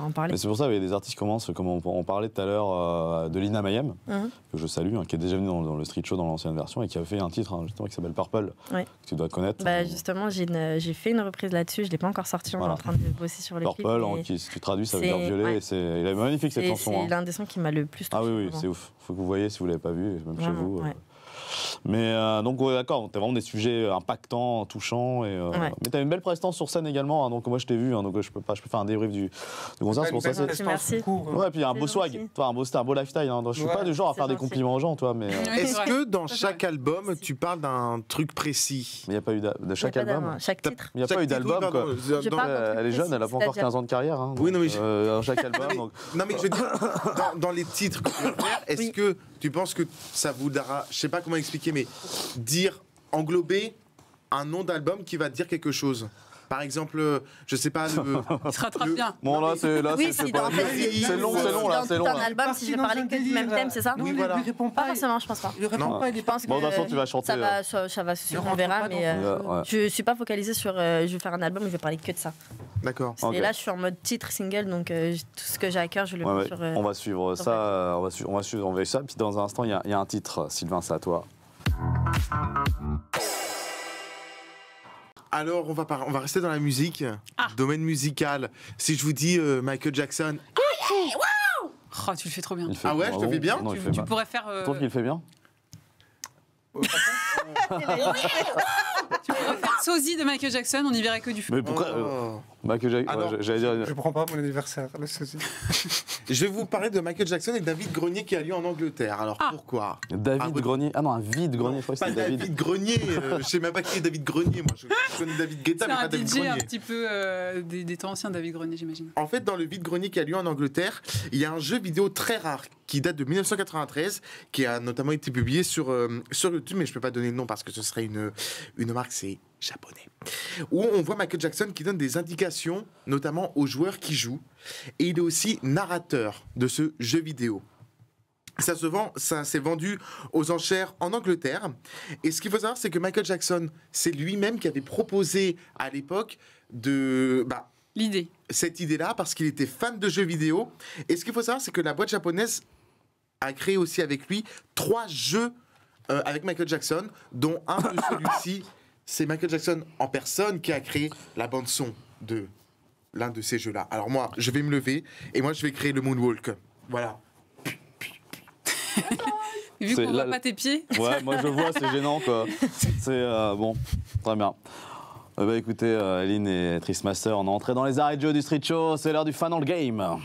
E: en parler.
A: Mais c'est pour ça qu'il y a des artistes qui commencent, comme on parlait tout à l'heure de Lina Mayem,
E: Mhm.
A: que je salue, hein, qui est déjà venue dans le street show dans l'ancienne version et qui a fait un titre justement qui s'appelle Purple,
E: Ouais.
A: que tu dois connaître.
E: Bah, justement, j'ai fait une reprise là-dessus. Je l'ai pas encore sorti. On
A: Voilà.
E: est en train de bosser sur le clip.
A: Purple,
E: mais
A: qui, si tu traduis, ça veut
E: c'est-
A: dire violet.
E: ouais.
A: Et il est magnifique cette chanson.
E: c'est
A: Hein.
E: l'un des sons qui m'a le plus touché.
A: Ah oui, oui,
E: vraiment.
A: c'est ouf. Faut que vous voyez si vous l'avez pas vu, même chez
E: Vraiment,
A: vous.
E: ouais.
A: Mais donc, ouais, d'accord, t'as vraiment des sujets impactants, touchants. Mais t'as une belle prestance sur scène également. Hein, donc, moi, je t'ai vu. Hein, donc, je peux faire un débrief du concert. C'est pour ça.
E: Merci.
A: Ouais, puis il y a un beau swag. Toi, un beau lifestyle. Hein. Je suis pas du genre à faire des compliments aux gens, toi. Mais
C: est-ce que dans chaque album, tu parles d'un truc précis?
A: il n'y a pas eu de chaque album.
E: Chaque titre.
A: Il n'y a pas eu d'album. Elle est jeune, elle a pas encore 15 ans de carrière. Hein,
C: oui, non, mais
A: dans chaque album.
C: Non, mais je veux dire, dans les titres que tu vas faire, est-ce que tu penses que ça voudra, je sais pas comment expliquer, mais englober un nom d'album qui va dire quelque chose? Par exemple, je sais pas.
B: Il se rattrape bien.
A: Bon, là, c'est long, là, c'est long.
E: Un album, si je vais parler que du même thème, c'est ça?
C: Oui, voilà.
D: Il répond
E: Pas
D: pas.
E: forcément, je pense pas.
D: Il répond pas, il est pas.
E: Je pense que
A: Bon, de toute façon, tu vas chanter.
E: ça va se suivre, on verra, mais je suis pas focalisée sur je vais faire un album, je vais parler que de ça.
C: D'accord.
E: Et là, je suis en mode titre single, donc tout ce que j'ai à cœur, je le mets sur.
A: On va suivre ça, on va suivre ça. Puis dans un instant, il y a un titre, Sylvain, c'est à toi.
C: Alors, on va rester dans la musique, domaine musical. Si je vous dis Michael Jackson.
B: Oh, tu le fais trop bien.
C: Ah ouais, je te fais bien.
A: Non, il fait
B: Tu
A: mal.
B: pourrais faire.
A: Tu trouves qu'il fait bien?
B: Tu pourrais faire sosie de Michael Jackson, on n'y verrait que du feu.
A: Mais pourquoi Michael Jackson,
C: Alors,
A: j'allais dire.
D: Je prends pas mon anniversaire, le sosie.
C: Je vais vous parler de Michael Jackson et David Grenier qui a lieu en Angleterre. Alors pourquoi?
A: David Grenier. Ah non, un vide Grenier, je crois que
C: Pas
A: c'était David.
C: David Grenier. Je sais même pas qui est David Grenier. Moi, je connais David Guetta,
B: C'est
C: mais
B: un
C: pas David
B: DJ un
C: Grenier.
B: petit peu des temps anciens, David Grenier, j'imagine.
C: En fait, dans le vide-grenier qui a lieu en Angleterre, il y a un jeu vidéo très rare qui date de 1993, qui a notamment été publié sur YouTube, mais je ne peux pas donner le nom parce que ce serait une marque, c'est japonais. Où on voit Michael Jackson qui donne des indications, notamment aux joueurs qui jouent. Et il est aussi narrateur de ce jeu vidéo. Ça s'est vendu aux enchères en Angleterre. Et ce qu'il faut savoir, c'est que Michael Jackson, c'est lui-même qui avait proposé à l'époque
B: L'idée.
C: cette idée-là parce qu'il était fan de jeux vidéo. Et ce qu'il faut savoir, c'est que la boîte japonaise a créé aussi avec lui 3 jeux avec Michael Jackson, dont un de celui-ci, c'est Michael Jackson en personne qui a créé la bande-son de l'un de ces jeux-là. Alors moi, je vais me lever et moi, je vais créer le Moonwalk. Voilà.
B: Vu
A: C'est
B: qu'on voit
A: là-
B: pas tes pieds.
A: Ouais, moi je vois, c'est gênant quoi. C'est bon, très bien. Écoutez, Eline et Tristmaster, on est entré dans les arrêts de jeu du Street Show, c'est l'heure du fan dans le game.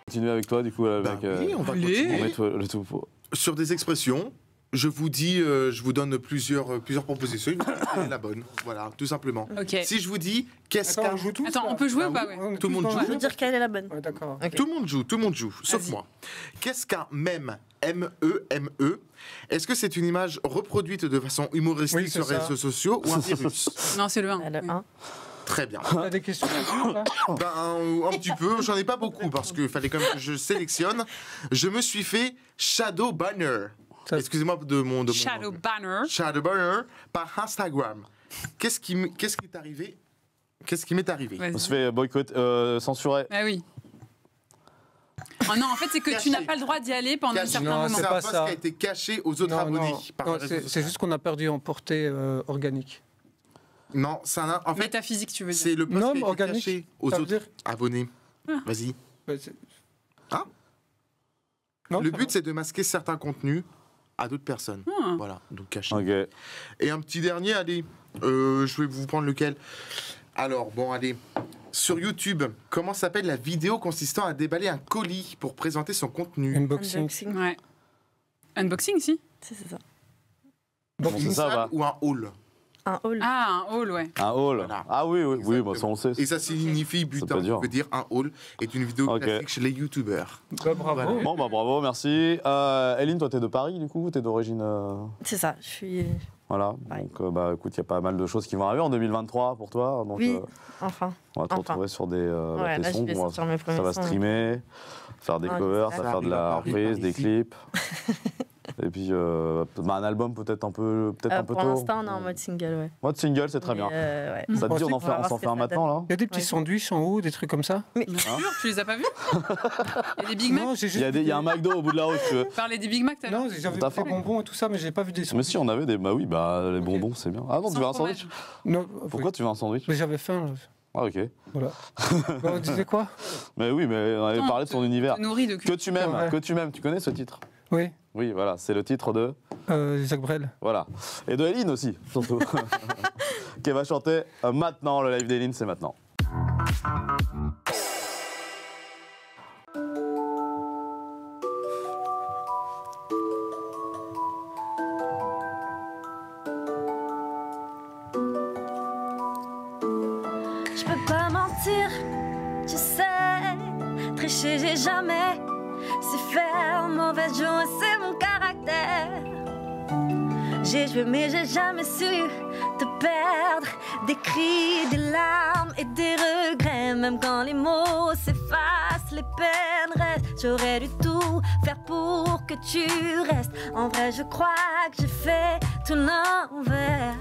A: Continuer avec toi du coup avec
C: Oui, on va
B: Allez.
C: continuer.
A: on met le tout pour-
C: Sur des expressions, je vous donne plusieurs propositions. Vous choisissez la bonne. Voilà, tout simplement.
B: Ok.
C: Si je vous dis, qu'est-ce
D: Attends,
C: qu'un...
D: on joue tous.
B: Attends,
D: là
B: on peut jouer ou
C: Bah
B: pas
C: oui,
B: ouais.
C: tout le monde joue.
E: Je veux dire quelle est la bonne.
D: Ouais, d'accord.
E: Ok.
C: Tout le monde joue, sauf
B: Vas-y.
C: moi. Qu'est-ce qu'un mème? M-E-M-E. Est-ce que c'est une image reproduite de façon humoristique
D: Oui, c'est
C: sur les
D: ça.
C: réseaux sociaux ou un virus?
B: Non, c'est le 1.
E: Le 1.
C: Très bien.
D: T'as des questions là-dessus, là
C: Un petit peu, j'en ai pas beaucoup parce qu'il fallait quand même que je sélectionne. Je me suis fait Shadow Banner.
D: Ça-
C: Excusez-moi de mon
B: Shadow Banner.
C: Shadow Banner par Instagram. Qu'est-ce qui m'est arrivé? Qu'est-ce qui m'est arrivé?
B: Vas-y.
A: On se fait boycott, censurer.
B: Ah oui. Oh non, en fait, c'est que tu
C: Caché.
B: n'as pas le droit d'y aller pendant un
C: Caché.
B: certain
D: Non,
B: moment.
C: C'est
D: c'est
C: un
D: pas
C: post
D: ça.
C: qui a été caché aux autres abonnés. par les réseaux
D: c'est
C: sociaux.
D: juste qu'on a perdu en portée organique.
C: Non, en fait,
B: Métaphysique, tu veux dire.
C: c'est le post
D: Non,
C: qui a été
D: organique.
C: caché aux
D: Ça veut
C: autres
D: dire-
C: abonnés.
B: Ah.
C: Vas-y.
D: Ouais, c'est-
C: Hein
D: Non,
C: Le
D: ça
C: but,
D: va.
C: c'est de masquer certains contenus à d'autres personnes.
B: Ah.
C: Voilà, donc caché.
A: Ok.
C: Et un petit dernier, allez, je vais vous prendre lequel. Alors, bon, allez. Sur YouTube, comment s'appelle la vidéo consistant à déballer un colis pour présenter son contenu?
D: Unboxing.
E: Unboxing.
B: Ouais. Unboxing, si.
E: C'est ça.
A: Bon,
C: Une
A: c'est ça
C: salle
A: va.
C: ou un hall?
E: Un hall.
B: Ah, un hall, ouais.
A: Un hall.
C: Voilà.
A: Ah oui, bah, ça on le sait.
C: Et ça signifie butin,
A: peut dur.
C: ça veut dire un hall est une vidéo
A: Ok.
C: classique chez les youtubeurs.
D: Bah, bravo.
A: Bon, bah bravo, merci. Eline, toi, t'es de Paris, du coup, t'es d'origine.
E: C'est ça. Je suis.
A: Voilà.
E: Ouais.
A: Donc, bah écoute, il y a pas mal de choses qui vont arriver en 2023 pour toi. Donc,
E: Oui. Enfin.
A: on va te
E: enfin.
A: retrouver sur des
E: Ouais,
A: tes
E: là, je
A: sons.
E: vais
A: on va-
E: sortir mes premiers
A: Ça va
E: sons.
A: streamer, faire des
E: Ouais,
A: covers,
E: c'est
A: ça
E: ça.
A: va faire de la
C: Paris,
A: reprise, des
C: ici.
A: clips. Et puis, un album peut-être un peu
E: Pour
A: tôt.
E: l'instant, on est en mode single, ouais.
A: Mode single, c'est très
E: Mais,
A: bien.
E: ouais.
A: Ça te dit, on
E: On va voir
A: s'en
E: ce
A: fait
E: que
A: un
E: ça
A: maintenant, là
D: Il y a des petits
E: Ouais.
D: sandwichs en haut, des trucs comme ça.
B: Bien sûr, tu les as pas vus Il y a des Big Mac.
D: Non, j'ai
A: Il
D: juste.
A: y a un McDo au bout de la route, si tu veux.
B: Parler des Big Mac tout à l'heure.
D: Non, j'avais
A: T'as
D: des
A: faim
D: bonbons et tout ça, mais j'ai pas vu des
A: Mais
D: sandwichs.
A: si, on avait des. Bah oui, bah les
D: Ok.
A: bonbons, c'est bien. Ah non, tu
B: Sans
A: veux un
B: fromage.
A: sandwich
D: Non,
A: Pourquoi tu veux un sandwich
D: Mais j'avais faim. Là.
A: Ah, ok.
D: Voilà. Bon, on disait quoi?
A: Mais oui, mais on avait
B: Attends,
A: parlé de son
B: te-
A: univers.
B: te nourris de
A: Que tu m'aimes,
D: Ouais.
A: que tu m'aimes. Tu connais ce titre
D: Oui,
A: Oui, voilà, c'est le titre de...
D: Jacques Brel.
A: Voilà. Et de Eline aussi, surtout. Qui va chanter maintenant. Le live d'Eline, c'est maintenant.
F: Je peux pas mentir, tu sais, tricher j'ai jamais su faire, mauvaise jouer c'est mon caractère. J'ai joué mais j'ai jamais su te perdre, des cris, des larmes et des regrets, même quand les mots s'effacent, les peines restent. J'aurais dû tout faire pour que tu restes. En vrai je crois que j'ai fait tout l'inverse.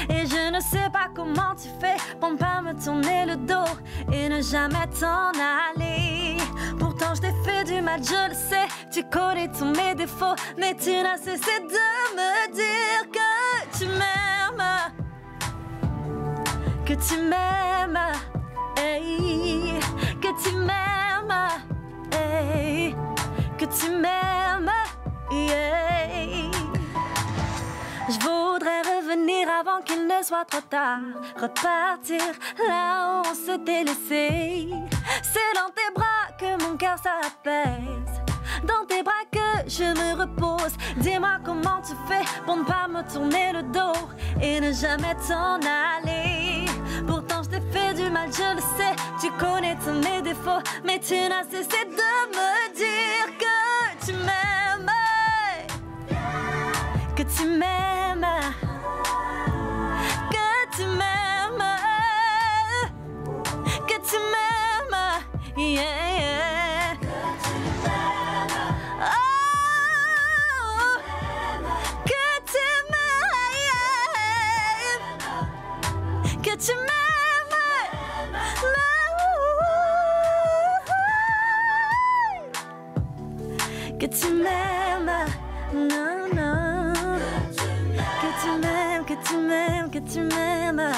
F: Et je ne sais pas comment tu fais pour ne pas me tourner le dos et ne jamais t'en aller. Pourtant je t'ai fait du mal, je le sais. Tu connais tous mes défauts, mais tu n'as cessé de me dire que tu m'aimes. Que tu m'aimes, hey. Que tu m'aimes, hey. Que tu m'aimes, yeah. Je voudrais revenir avant qu'il ne soit trop tard. Repartir là où on s'était laissé. C'est dans tes bras que mon cœur s'apaise. Dans tes bras que je me repose. Dis-moi comment tu fais pour ne pas me tourner le dos et ne jamais t'en aller. Pourtant je t'ai fait du mal, je le sais. Tu connais tous mes défauts, mais tu n'as cessé de me dire que tu m'aimes. Que tu m'aimes, que tu m'aimes, que tu m'aimes, yeah, yeah. Oh, que tu m'aimes, que tu m'aimes. Que tu m'aimes, non, non. Que tu m'aimes, que tu m'aimes, que tu m'aimes.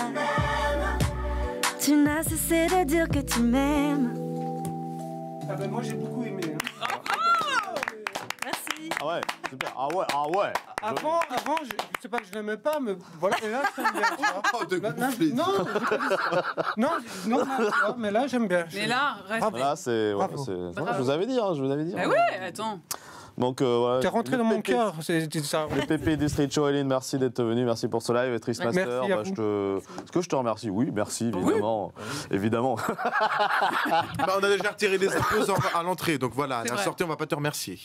F: Tu n'as cessé de dire que tu m'aimes.
D: Ah ben moi j'ai beaucoup aimé. Hein.
F: Merci.
A: Ah ouais, super. Ah ouais, ah ouais.
D: Avant, je sais pas que je l'aimais pas, mais voilà, et là j'aime bien. tu vois.
C: Oh, de
D: Là,
C: gonfler.
D: non, tu vois, mais là j'aime bien.
B: Mais là, reste.
A: Là, c'est... Ouais,
D: Bravo.
A: je vous avais dit, hein, je vous avais dit.
B: Ah ouais, attends.
A: Donc, voilà.
D: T'es rentré
A: Les
D: dans mon
A: pépés-
D: cœur, c'est ça.
A: Les pépés du Street Show, Eline, merci d'être venu, merci pour ce live. Trist
D: Merci
A: Master,
D: à vous.
A: est-ce que je te remercie? Oui, merci, évidemment. Évidemment.
C: Bah, on a déjà retiré des impôts à l'entrée, donc voilà, à
B: C'est
C: la
B: vrai.
C: sortie, on va pas te remercier.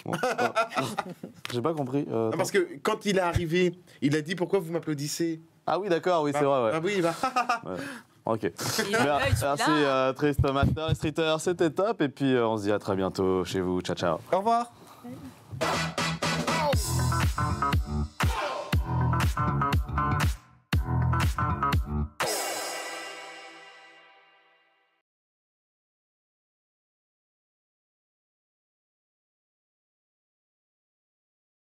A: J'ai pas compris.
C: Ah, parce que quand il est arrivé, il a dit pourquoi vous m'applaudissez.
A: Ah oui, d'accord, oui, c'est vrai, ouais.
C: Ah oui, bah.
A: Ok.
B: Et là, il est
A: Merci,
B: là.
A: Trist Master et Streeter, c'était top. Et puis, on se dit à très bientôt chez vous. Ciao, ciao.
D: Au revoir.